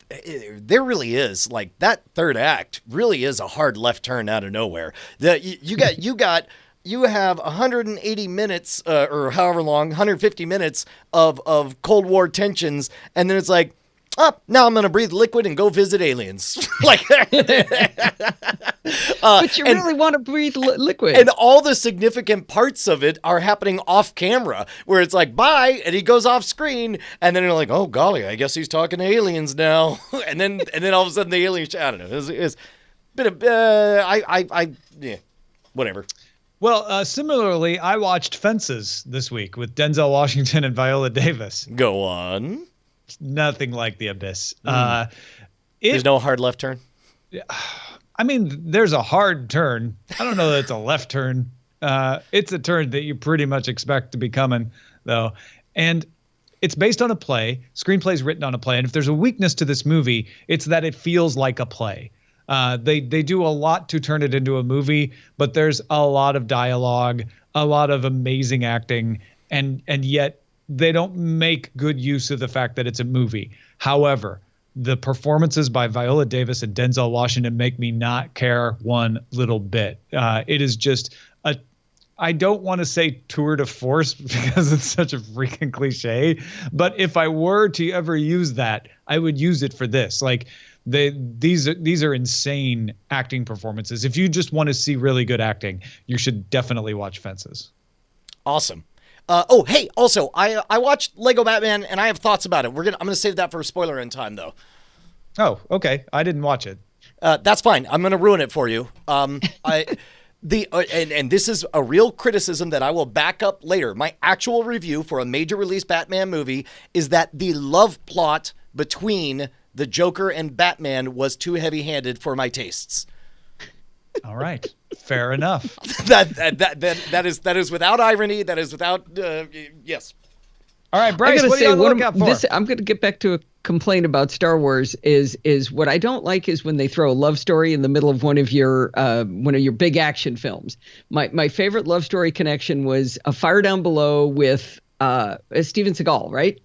there really is, like, that third act really is a hard left turn out of nowhere. You have 180 minutes or however long, 150 minutes of Cold War tensions, and then it's like, now I'm going to breathe liquid and go visit aliens. Like, but you really want to breathe liquid. And all the significant parts of it are happening off camera, where it's like, bye, and he goes off screen, and then you're like, oh, golly, I guess he's talking to aliens now. and then all of a sudden the aliens, I don't know. It's a bit of, yeah, whatever. Well, similarly, I watched Fences this week with Denzel Washington and Viola Davis. Go on. Nothing like The Abyss. There's no hard left turn? I mean, there's a hard turn. I don't know that it's a left turn. It's a turn that you pretty much expect to be coming, though. And it's based on a play. Screenplay is written on a play. And if there's a weakness to this movie, it's that it feels like a play. They do a lot to turn it into a movie, but there's a lot of dialogue, a lot of amazing acting, and yet they don't make good use of the fact that it's a movie. However, the performances by Viola Davis and Denzel Washington make me not care one little bit. It is just I don't want to say tour de force because it's such a freaking cliche, but if I were to ever use that, I would use it for this. Like, these are insane acting performances. If you just want to see really good acting, you should definitely watch Fences. Awesome. Hey, also, I watched Lego Batman, and I have thoughts about it. I'm gonna save that for a spoiler in time, though. Oh, okay. I didn't watch it. That's fine. I'm gonna ruin it for you. And this is a real criticism that I will back up later. My actual review for a major release Batman movie is that the love plot between the Joker and Batman was too heavy-handed for my tastes. All right. Fair enough. That is without irony. That is without yes. All right, Bryce, what are you on the lookout for? I'm going to get back to a complaint about Star Wars. Is what I don't like is when they throw a love story in the middle of one of your big action films. My favorite love story connection was A Fire Down Below with Steven Seagal, right?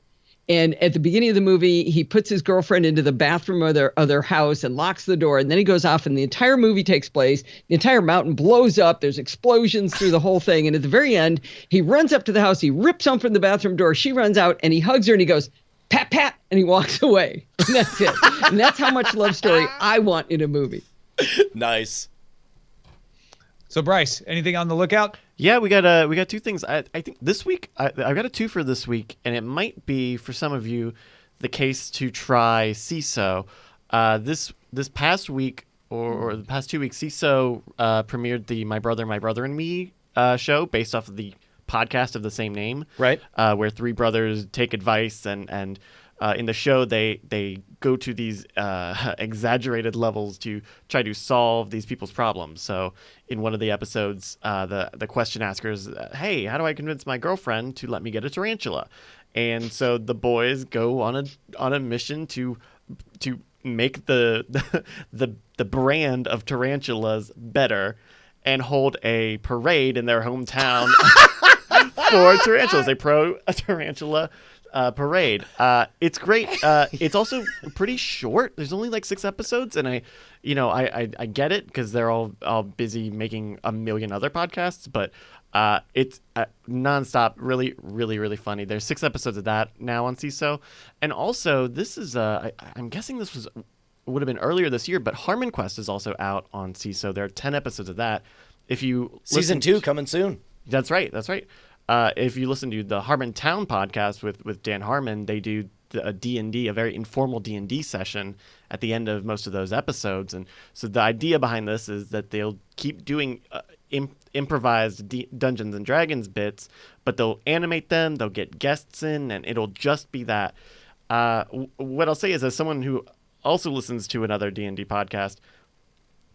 And at the beginning of the movie, he puts his girlfriend into the bathroom of their house and locks the door. And then he goes off, and the entire movie takes place. The entire mountain blows up. There's explosions through the whole thing. And at the very end, he runs up to the house. He rips open the bathroom door. She runs out, and he hugs her, and he goes, "Pat, pat," and he walks away. And that's it. And that's how much love story I want in a movie. Nice. So Bryce, anything on the lookout? Yeah, we got two things. I think this week I've got a two for this week, and it might be for some of you the case to try CISO. This past week or the past 2 weeks, CISO premiered the My Brother and Me show based off of the podcast of the same name, Right. Where three brothers take advice and in the show they go to these exaggerated levels to try to solve these people's problems. So in one of the episodes, the question asker is, "Hey, how do I convince my girlfriend to let me get a tarantula?" And so the boys go on a mission to make the brand of tarantulas better and hold a parade in their hometown for tarantulas, a tarantula parade. It's great. It's also pretty short. There's only like 6 episodes, and I get it because they're all busy making a million other podcasts, but it's nonstop, really, really, really funny. There's 6 episodes of that now on CISO, and also this is I'm guessing this would have been earlier this year, but Harmon Quest is also out on CISO. There are 10 episodes of that. If you Season 2 coming soon. That's right. If you listen to the Harmon Town podcast with Dan Harmon, they do a D&D, a very informal D&D session at the end of most of those episodes. And so the idea behind this is that they'll keep doing improvised Dungeons and Dragons bits, but they'll animate them, they'll get guests in, and it'll just be that. What I'll say is, as someone who also listens to another D&D podcast,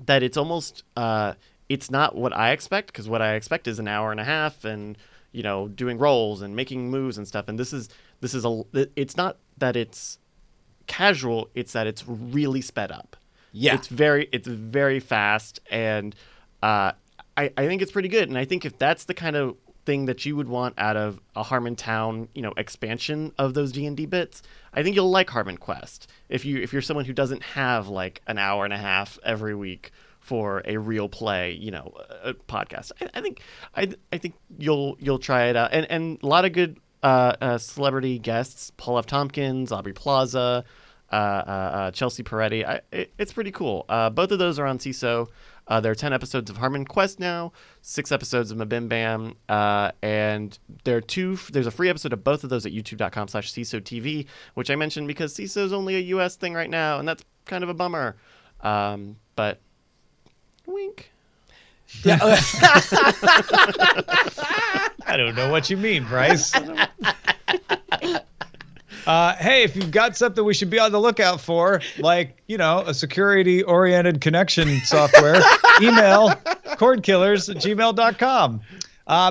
that it's almost it's not what I expect, because what I expect is an hour and a half and doing rolls and making moves and stuff. And this is it's not that it's casual, it's that it's really sped up. Yeah. It's very fast, and I think it's pretty good. And I think if that's the kind of thing that you would want out of a Harmontown, expansion of those D&D bits, I think you'll like Harmon Quest. If you're someone who doesn't have like an hour and a half every week for a real play, a podcast, I think you'll try it out. And a lot of good celebrity guests: Paul F. Tompkins, Aubrey Plaza, Chelsea Peretti. It's pretty cool. Both of those are on CISO. There are 10 episodes of Harmon Quest now, 6 episodes of Mabim Bam, and there's a free episode of both of those at youtube.com/CISO-TV, which I mentioned because CISO is only a US thing right now, and that's kind of a bummer. But wink. Yeah. I don't know what you mean, Bryce. Hey, if you've got something we should be on the lookout for, like, a security-oriented connection software, email cordkillers@gmail.com.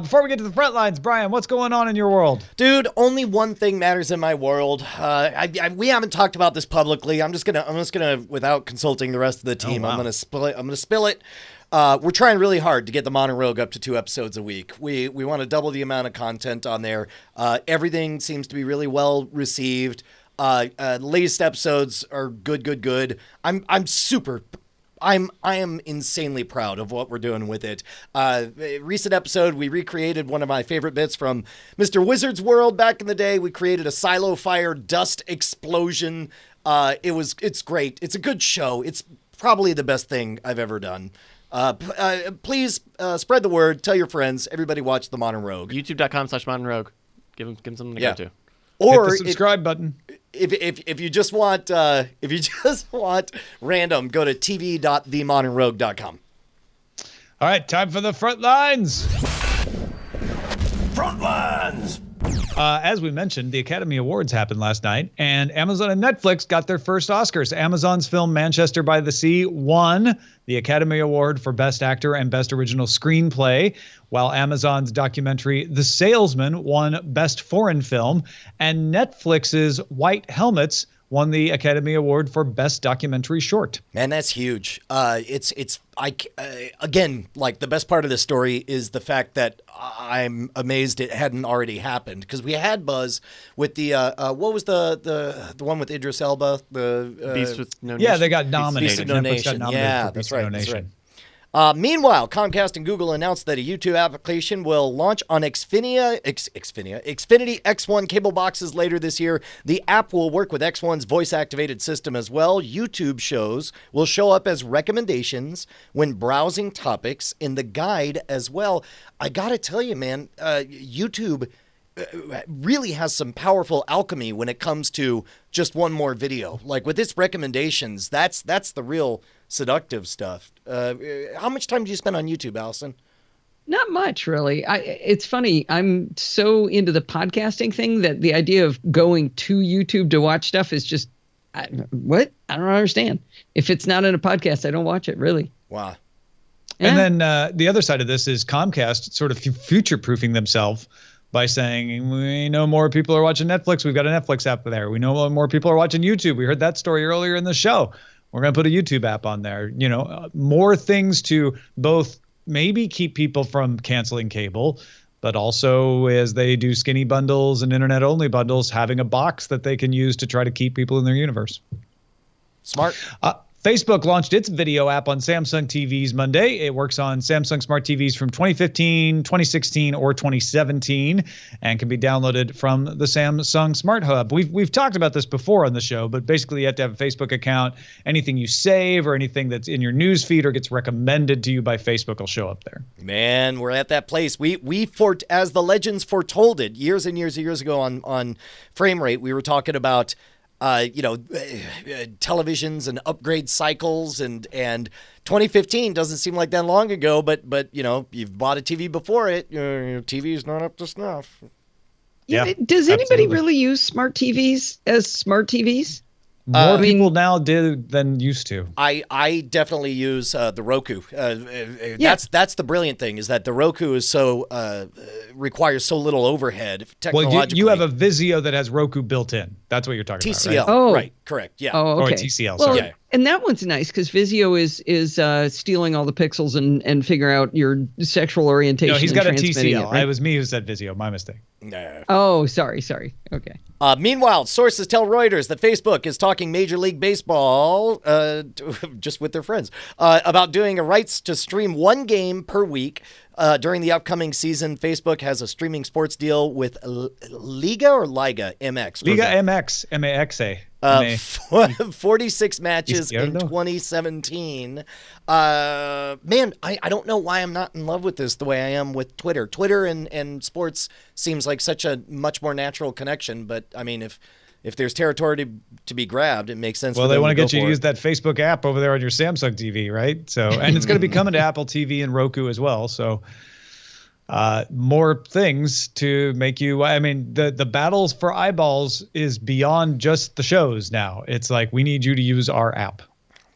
Before we get to the front lines, Brian, what's going on in your world? Dude, only one thing matters in my world. We haven't talked about this publicly. I'm just gonna, without consulting the rest of the team, wow. I'm gonna spill it. We're trying really hard to get the Modern Rogue up to 2 episodes a week. We want to double the amount of content on there. Everything seems to be really well received. Latest episodes are good. I am insanely proud of what we're doing with it. Recent episode, we recreated one of my favorite bits from Mr. Wizard's World back in the day. We created a silo fire dust explosion. It's great. It's a good show. It's probably the best thing I've ever done. Please spread the word. Tell your friends. Everybody watch The Modern Rogue. YouTube.com/Modern Rogue. Give them something to go to. Or hit the subscribe button. If you just want random, go to tv.themodernrogue.com. All right, time for the front lines. Front lines. As we mentioned, the Academy Awards happened last night, and Amazon and Netflix got their first Oscars. Amazon's film Manchester by the Sea won the Academy Award for Best Actor and Best Original Screenplay, while Amazon's documentary The Salesman won Best Foreign Film, and Netflix's White Helmets won the Academy Award for Best Documentary Short. Man, that's huge. Again, like the best part of this story is the fact that I'm amazed it hadn't already happened, because we had buzz with the what was the one with Idris Elba, the Beast with No Yeah, Nation. they got nominated. Beast of No Netflix got Nation. nominated Yeah, for that's Beast of right. No That's Nation. right. Meanwhile, Comcast and Google announced that a YouTube application will launch on Xfinity X1 cable boxes later this year. The app will work with X1's voice-activated system as well. YouTube shows will show up as recommendations when browsing topics in the guide as well. I gotta tell you, man, YouTube really has some powerful alchemy when it comes to just one more video. Like with its recommendations, that's the real seductive stuff. How much time do you spend on YouTube, Allison? Not much, really. It's funny. I'm so into the podcasting thing that the idea of going to YouTube to watch stuff is just, what? I don't understand. If it's not in a podcast, I don't watch it, really. Wow. And then the other side of this is Comcast sort of future-proofing themselves by saying, we know more people are watching Netflix. We've got a Netflix app there. We know more people are watching YouTube. We heard that story earlier in the show. We're going to put a YouTube app on there. You know, more things to both maybe keep people from canceling cable, but also as they do skinny bundles and internet-only bundles, having a box that they can use to try to keep people in their universe. Smart. Facebook launched its video app on Samsung TVs Monday. It works on Samsung Smart TVs from 2015, 2016, or 2017, and can be downloaded from the Samsung Smart Hub. We've talked about this before on the show, but basically you have to have a Facebook account. Anything you save or anything that's in your news feed or gets recommended to you by Facebook will show up there. Man, we're at that place. As the legends foretold it years and years and years ago on Frame Rate, we were talking about televisions and upgrade cycles, and 2015 doesn't seem like that long ago, but you've bought a TV before it, your TV is not up to snuff. Yeah. Does anybody absolutely. really use smart TVs as smart TVs? More people now do than used to. I definitely use the Roku. That's the brilliant thing, is that the Roku is so requires so little overhead technologically. Well, you have a Vizio that has Roku built in. That's what you're talking TCL. about, right? Oh. Right, correct. Yeah. Oh, okay. Or TCL, Well, sorry. and that one's nice because Vizio is stealing all the pixels and figuring out your sexual orientation. No, he's got a and transmitting TCL. it, right? It was me who said Vizio. My mistake. Nah. Oh, sorry. Okay. Meanwhile, sources tell Reuters that Facebook is talking Major League Baseball, just with their friends, about doing a rights to stream one game per week during the upcoming season. Facebook has a streaming sports deal with Liga MX. Liga MX, M-A-X-A. 46 matches in Izquierdo? 2017. Man, I don't know why I'm not in love with this the way I am with Twitter. Twitter and sports seems like such a much more natural connection, but I mean, if there's territory to be grabbed, it makes sense. Well, for they them want to go get you to for use it. that Facebook app over there on your Samsung TV, right? So, and it's going to be coming to Apple TV and Roku as well. So, more things to make you. I mean, the battles for eyeballs is beyond just the shows now. It's like we need you to use our app.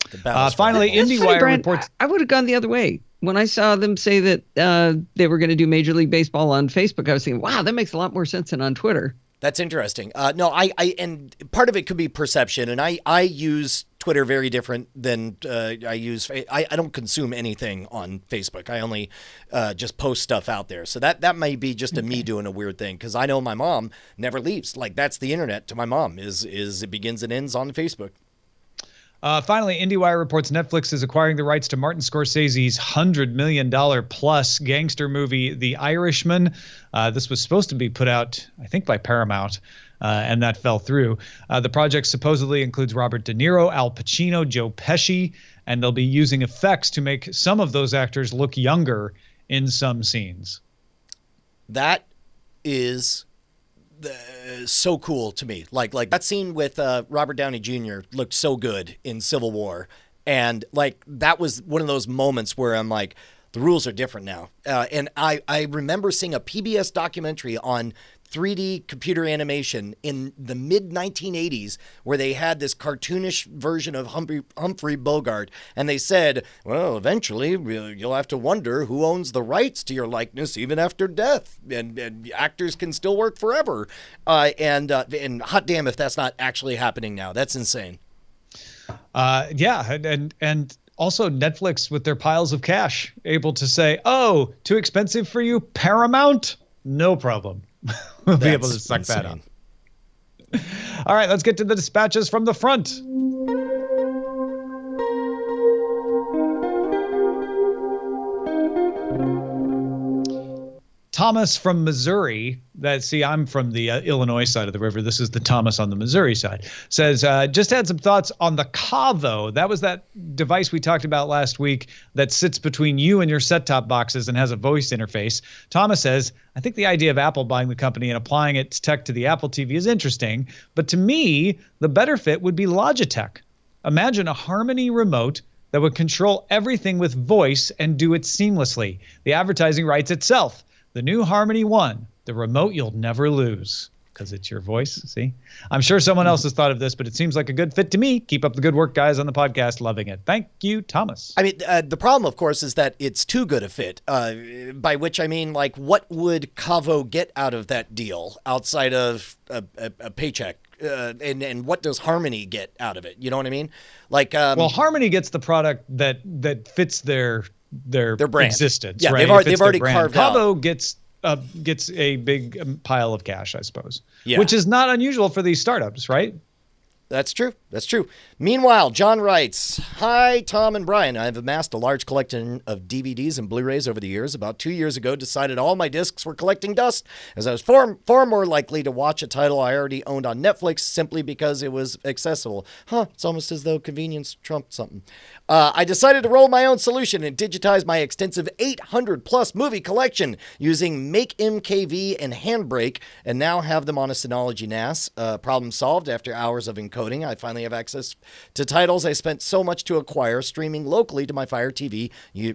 The battles for Finally, eyeballs. That's funny, IndieWire Brian. reports. I would have gone the other way. When I saw them say that they were going to do Major League Baseball on Facebook, I was thinking, wow, that makes a lot more sense than on Twitter. That's interesting. No, I and part of it could be perception, and I use Twitter very different than I use. I don't consume anything on Facebook. I only just post stuff out there. So that may be just me doing a weird thing, because I know my mom never leaves. Like, that's the internet to my mom. Is it begins and ends on Facebook. Finally, IndieWire reports Netflix is acquiring the rights to Martin Scorsese's $100 million plus gangster movie, The Irishman. This was supposed to be put out, I think, by Paramount, and that fell through. The project supposedly includes Robert De Niro, Al Pacino, Joe Pesci, and they'll be using effects to make some of those actors look younger in some scenes. That is so cool to me. Like that scene with Robert Downey Jr. looked so good in Civil War, and like that was one of those moments where I'm like, the rules are different now. And I remember seeing a PBS documentary on 3D computer animation in the mid 1980s, where they had this cartoonish version of Humphrey Bogart, and they said, well, eventually you'll have to wonder who owns the rights to your likeness even after death, and actors can still work forever. And hot damn if that's not actually happening now. That's insane. Yeah, and also Netflix with their piles of cash able to say, oh, too expensive for you, Paramount? No problem. We'll be able to suck that up. All right, let's get to the dispatches from the front. Thomas from Missouri, I'm from the Illinois side of the river. This is the Thomas on the Missouri side, says, just had some thoughts on the Cavo. That was that device we talked about last week that sits between you and your set-top boxes and has a voice interface. Thomas says, I think the idea of Apple buying the company and applying its tech to the Apple TV is interesting, but to me, the better fit would be Logitech. Imagine a Harmony remote that would control everything with voice and do it seamlessly. The advertising writes itself. The new Harmony One, the remote you'll never lose, because it's your voice. See, I'm sure someone else has thought of this, but it seems like a good fit to me. Keep up the good work, guys, on the podcast. Loving it. Thank you, Thomas. I mean, the problem, of course, is that it's too good a fit, by which I mean, like, what would Cavo get out of that deal outside of a paycheck? And what does Harmony get out of it? You know what I mean? Like, well, Harmony gets the product that fits their brand existence. Yeah, right? they've already carved out. Cavo gets a big pile of cash, I suppose, yeah. Which is not unusual for these startups, right? That's true. That's true. Meanwhile, John writes, hi, Tom and Brian. I've amassed a large collection of DVDs and Blu-rays over the years. About 2 years ago, decided all my discs were collecting dust, as I was far more likely to watch a title I already owned on Netflix simply because it was accessible. It's almost as though convenience trumped something. I decided to roll my own solution and digitize my extensive 800-plus movie collection using Make MKV and Handbrake, and now have them on a Synology NAS. Problem solved after hours of encoding. I finally have access to titles I spent so much to acquire streaming locally to my Fire TV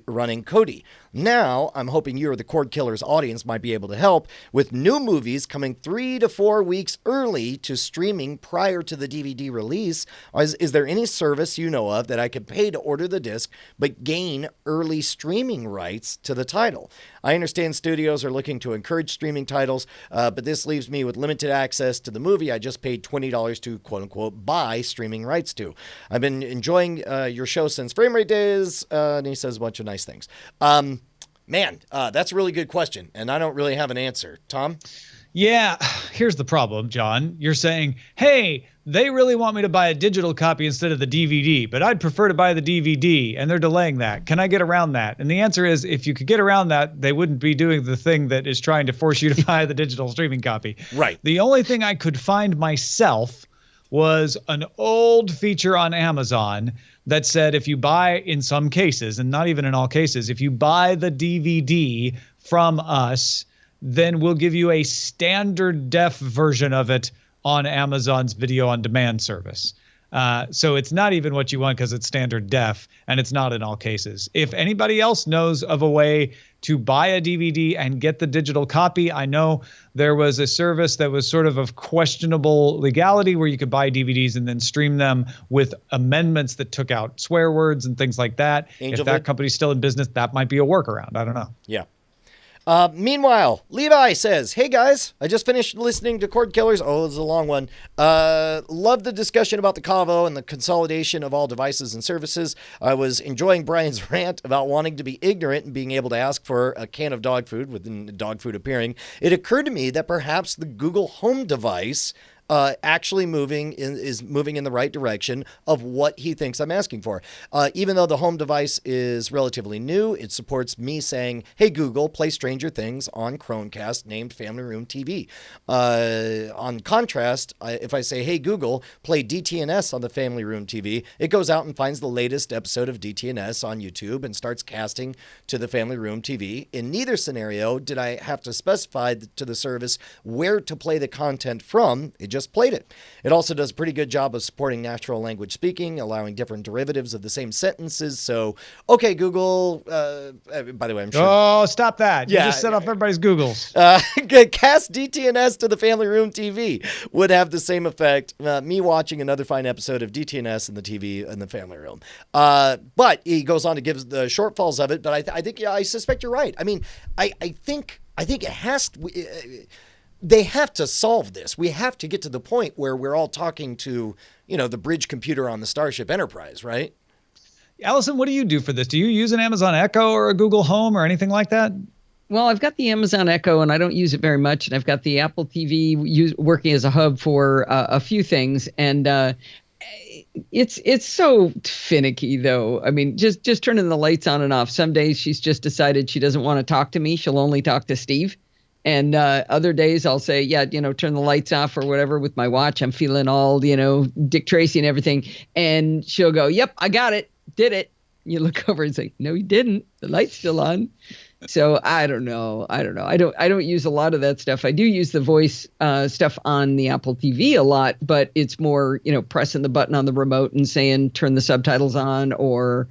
running Kodi. Now, I'm hoping you or the Cordkillers audience might be able to help with new movies coming 3 to 4 weeks early to streaming prior to the DVD release. Is there any service you know of that I could pay to order the disc but gain early streaming rights to the title? I understand studios are looking to encourage streaming titles, but this leaves me with limited access to the movie I just paid $20 to quote-unquote buy streaming rights to. I've been enjoying your show since Frame Rate Days, and he says a bunch of nice things. Man, that's a really good question, and I don't really have an answer. Tom? Yeah, here's the problem, John. You're saying, hey, they really want me to buy a digital copy instead of the DVD, but I'd prefer to buy the DVD, and they're delaying that. Can I get around that? And the answer is, if you could get around that, they wouldn't be doing the thing that is trying to force you to buy the digital streaming copy. Right. The only thing I could find myself was an old feature on Amazon that said if you buy, in some cases, and not even in all cases, if you buy the DVD from us, then we'll give you a standard def version of it on Amazon's video on demand service. So it's not even what you want because it's standard def, and it's not in all cases. If anybody else knows of a way to buy a DVD and get the digital copy, I know there was a service that was sort of questionable legality where you could buy DVDs and then stream them with amendments that took out swear words and things like that. If that company's still in business, that might be a workaround. I don't know. Yeah. Meanwhile, Levi says, hey guys, I just finished listening to Cordkillers. Oh, this is a long one. Love the discussion about the Cavo and the consolidation of all devices and services. I was enjoying Brian's rant about wanting to be ignorant and being able to ask for a can of dog food within dog food appearing. It occurred to me that perhaps the Google Home device actually is moving in the right direction of what he thinks I'm asking for. Even though the home device is relatively new, it supports me saying, hey, Google, play Stranger Things on Chromecast named Family Room TV. On contrast, if I say, hey, Google, play DTNS on the Family Room TV, it goes out and finds the latest episode of DTNS on YouTube and starts casting to the Family Room TV. In neither scenario did I have to specify to the service where to play the content from. It just played it. It also does a pretty good job of supporting natural language speaking, allowing different derivatives of the same sentences. So, okay, Google, by the way, I'm sure. Oh, stop that. Yeah. You just set off everybody's Googles. Cast DTNS to the Family Room TV would have the same effect. Me watching another fine episode of DTNS in the TV in the Family Room. But he goes on to give the shortfalls of it. But I suspect you're right. I mean, I think it has to. They have to solve this. We have to get to the point where we're all talking to, the bridge computer on the Starship Enterprise, right? Allison, what do you do for this? Do you use an Amazon Echo or a Google Home or anything like that? Well, I've got the Amazon Echo, and I don't use it very much. And I've got the Apple TV working as a hub for a few things. And it's so finicky, though. I mean, just turning the lights on and off. Some days she's just decided she doesn't want to talk to me. She'll only talk to Steve. And other days I'll say, turn the lights off or whatever with my watch. I'm feeling all, Dick Tracy and everything. And she'll go, yep, I got it. Did it. You look over and say, no, you didn't. The light's still on. So I don't know. I don't use a lot of that stuff. I do use the voice stuff on the Apple TV a lot, but it's more, pressing the button on the remote and saying, turn the subtitles on or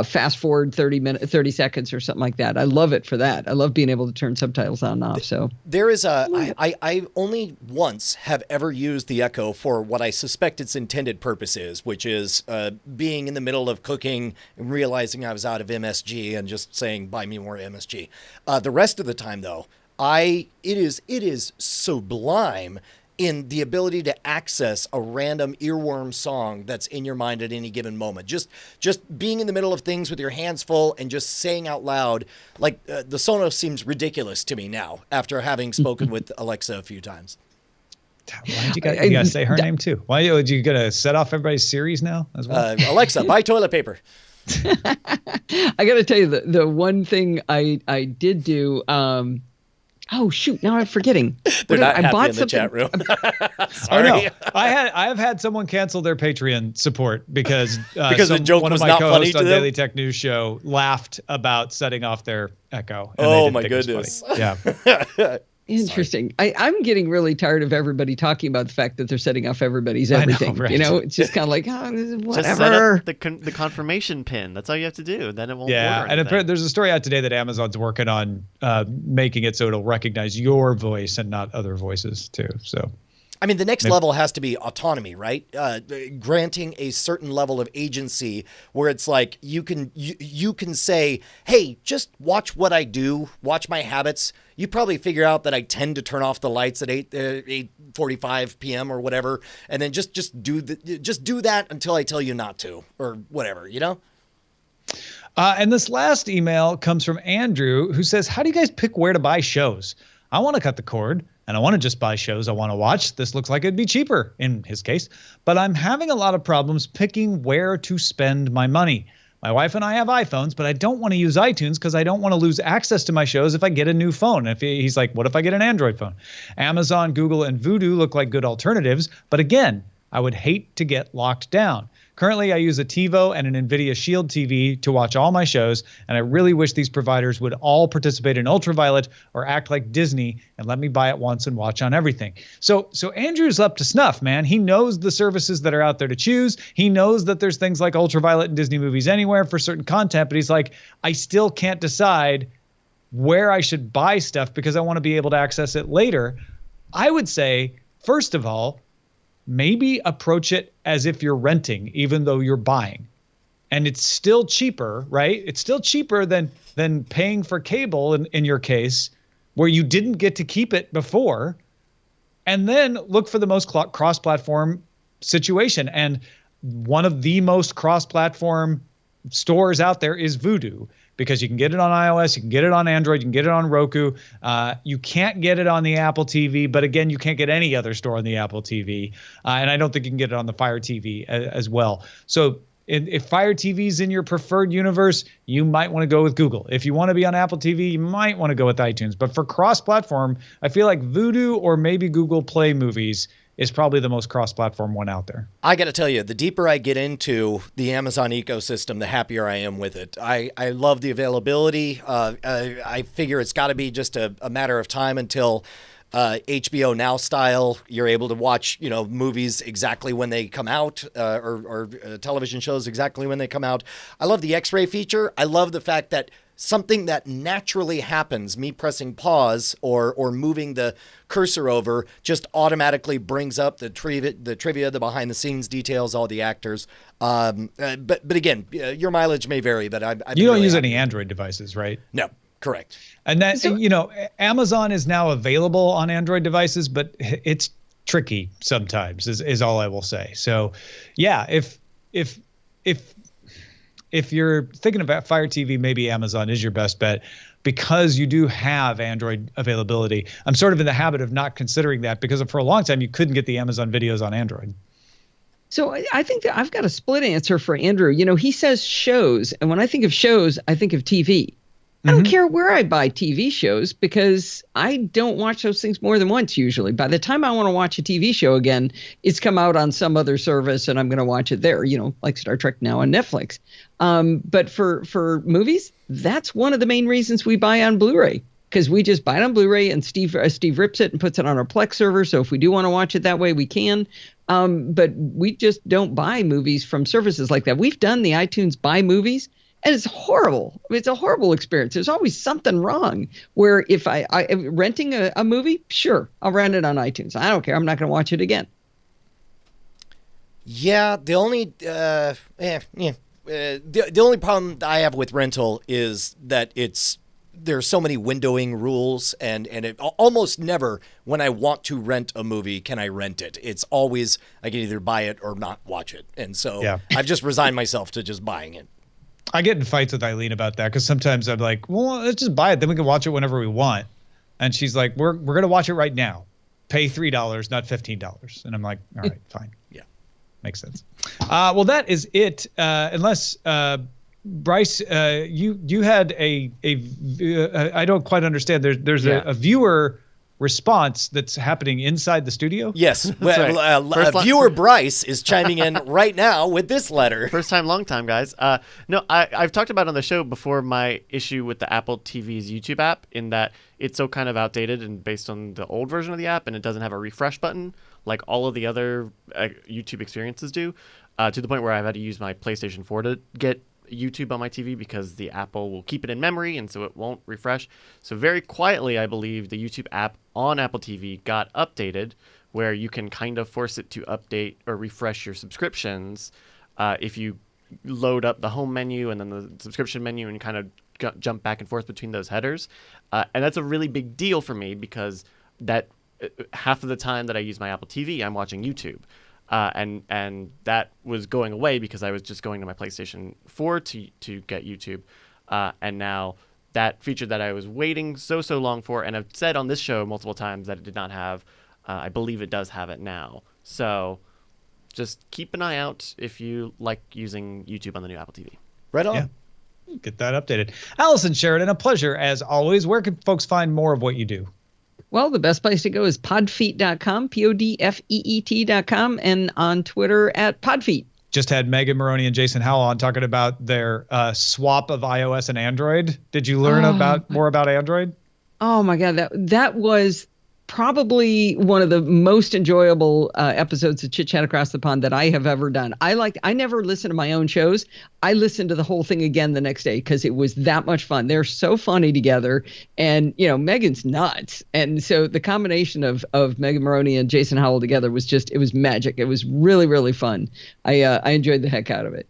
fast forward 30 seconds or something like that. I love it for that. I love being able to turn subtitles on and off. So there is I only once have ever used the Echo for what I suspect its intended purpose is, which is being in the middle of cooking and realizing I was out of MSG and just saying, buy me more MSG. The rest of the time though, it is sublime in the ability to access a random earworm song that's in your mind at any given moment. Just being in the middle of things with your hands full and just saying out loud, like the Sonos seems ridiculous to me now after having spoken with Alexa a few times. Why did you gotta say her name too? Why are you gonna set off everybody's series now as well? Alexa, buy toilet paper. I got to tell you the one thing I did do. Oh shoot! Now I'm forgetting. They're not happy bought in the chat room. Sorry. Oh, no. I have had someone cancel their Patreon support because the joke one was of my not funny co-hosts to on them? Daily Tech News Show laughed about setting off their Echo. And Oh they my didn't think it was goodness! funny. Yeah. Interesting. I'm getting really tired of everybody talking about the fact that they're setting off everybody's everything. right. It's just kind of like, whatever. Just set up the confirmation pin. That's all you have to do. Then it won't. Yeah, order and anything. there's a story out today that Amazon's working on making it so it'll recognize your voice and not other voices too. So. I mean, the next level has to be autonomy, right? Granting a certain level of agency where it's like you can say, hey, just watch what I do, watch my habits. You probably figure out that I tend to turn off the lights at 8:45 p.m. or whatever, and then just do that until I tell you not to or whatever, And this last email comes from Andrew, who says, how do you guys pick where to buy shows? I want to cut the cord. And I want to just buy shows I want to watch. This looks like it'd be cheaper in his case, but I'm having a lot of problems picking where to spend my money. My wife and I have iPhones, but I don't want to use iTunes because I don't want to lose access to my shows if I get a new phone. If he's like, what if I get an Android phone? Amazon, Google, and Vudu look like good alternatives, but again, I would hate to get locked down. Currently, I use a TiVo and an NVIDIA Shield TV to watch all my shows, and I really wish these providers would all participate in Ultraviolet or act like Disney and let me buy it once and watch on everything. So Andrew's up to snuff, man. He knows the services that are out there to choose. He knows that there's things like Ultraviolet and Disney Movies Anywhere for certain content, but he's like, I still can't decide where I should buy stuff because I want to be able to access it later. I would say, first of all, maybe approach it as if you're renting, even though you're buying. And it's still cheaper, right? It's still cheaper than paying for cable in your case, where you didn't get to keep it before. And then look for the most cross-platform situation. And one of the most cross-platform stores out there is Vudu, because you can get it on iOS, you can get it on Android, you can get it on Roku. You can't get it on the Apple TV, but again, you can't get any other store on the Apple TV. And I don't think you can get it on the Fire TV as well. So if Fire TV is in your preferred universe, you might want to go with Google. If you want to be on Apple TV, you might want to go with iTunes. But for cross-platform, I feel like Vudu or maybe Google Play Movies is probably the most cross-platform one out there. I got to tell you, the deeper I get into the Amazon ecosystem, the happier I am with it. I love the availability. I figure it's got to be just a matter of time until HBO Now style. You're able to watch, movies exactly when they come out, or television shows exactly when they come out. I love the X-ray feature. I love the fact that something that naturally happens, me pressing pause or moving the cursor over, just automatically brings up the trivia, the behind the scenes details, all the actors. But again, your mileage may vary, but you don't really use any Android devices, right? No, correct. And that, Amazon is now available on Android devices, but it's tricky sometimes is all I will say. So yeah, if you're thinking about Fire TV, maybe Amazon is your best bet because you do have Android availability. I'm sort of in the habit of not considering that because for a long time you couldn't get the Amazon videos on Android. So I think that I've got a split answer for Andrew. He says shows, and when I think of shows, I think of TV. I don't care where I buy TV shows because I don't watch those things more than once usually. By the time I want to watch a TV show again, it's come out on some other service and I'm going to watch it there, like Star Trek now on Netflix. But for movies, that's one of the main reasons we buy on Blu-ray because we just buy it on Blu-ray and Steve rips it and puts it on our Plex server. So if we do want to watch it that way, we can. But we just don't buy movies from services like that. We've done the iTunes buy movies. And it's horrible. It's a horrible experience. There's always something wrong. Where if I renting a movie, sure, I'll rent it on iTunes. I don't care. I'm not going to watch it again. Yeah, the only the only problem I have with rental is that there's so many windowing rules, and it almost never, when I want to rent a movie, can I rent it. It's always I can either buy it or not watch it, and so I've just resigned myself to just buying it. I get in fights with Eileen about that because sometimes I'm like, well, let's just buy it. Then we can watch it whenever we want. And she's like, we're going to watch it right now. Pay $3, not $15. And I'm like, all right, fine. Yeah. Makes sense. Well, that is it. Unless, Bryce, you had I don't quite understand. There's a viewer response that's happening inside the studio? Yes. Well, viewer Bryce is chiming in right now with this letter. First time, long time, guys. No, I've talked about on the show before my issue with the Apple TV's YouTube app in that it's so kind of outdated and based on the old version of the app, and it doesn't have a refresh button like all of the other YouTube experiences do, to the point where I've had to use my PlayStation 4 to get YouTube on my TV because the Apple will keep it in memory and so it won't refresh. So very quietly, I believe the YouTube app on Apple TV got updated where you can kind of force it to update or refresh your subscriptions if you load up the home menu and then the subscription menu and kind of jump back and forth between those headers. And that's a really big deal for me because that half of the time that I use my Apple TV, I'm watching YouTube. And that was going away because I was just going to my PlayStation 4 to get YouTube. And now that feature that I was waiting so long for, and I've said on this show multiple times that it did not have, I believe it does have it now. So just keep an eye out if you like using YouTube on the new Apple TV. Right on. Yeah. Get that updated. Allison Sheridan, a pleasure as always. Where can folks find more of what you do? Well, the best place to go is podfeet.com, podfeet.com, and on Twitter at podfeet. Just had Megan Maroney and Jason Howell on talking about their swap of iOS and Android. Did you learn more about Android? Oh my God, that was probably one of the most enjoyable episodes of Chit Chat Across the Pond that I have ever done. I never listen to my own shows. I listened to the whole thing again the next day because it was that much fun. They're so funny together, and Megan's nuts. And so the combination of Megan Maroney and Jason Howell together was it was magic. It was really, really fun. I enjoyed the heck out of it.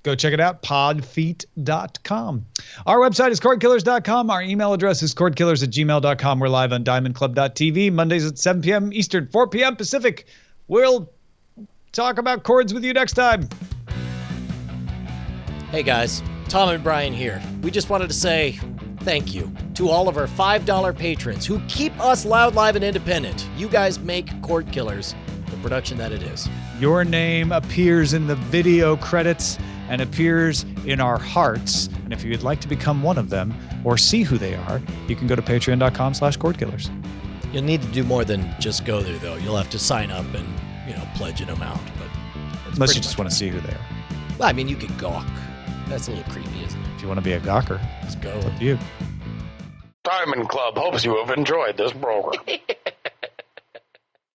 Go check it out, podfeet.com. Our website is cordkillers.com. Our email address is cordkillers@gmail.com. We're live on diamondclub.tv, Mondays at 7 p.m. Eastern, 4 p.m. Pacific. We'll talk about chords with you next time. Hey guys, Tom and Brian here. We just wanted to say thank you to all of our $5 patrons who keep us loud, live, and independent. You guys make Chord Killers the production that it is. Your name appears in the video credits and appears in our hearts. And if you'd like to become one of them or see who they are, you can go to patreon.com/chordkillers. You'll need to do more than just go there, though. You'll have to sign up and, pledge an amount. But unless you just want to see who they are. Well, I mean, you could gawk. That's a little creepy, isn't it? If you want to be a gawker, let's go. It's up to you. Diamond Club hopes you have enjoyed this program.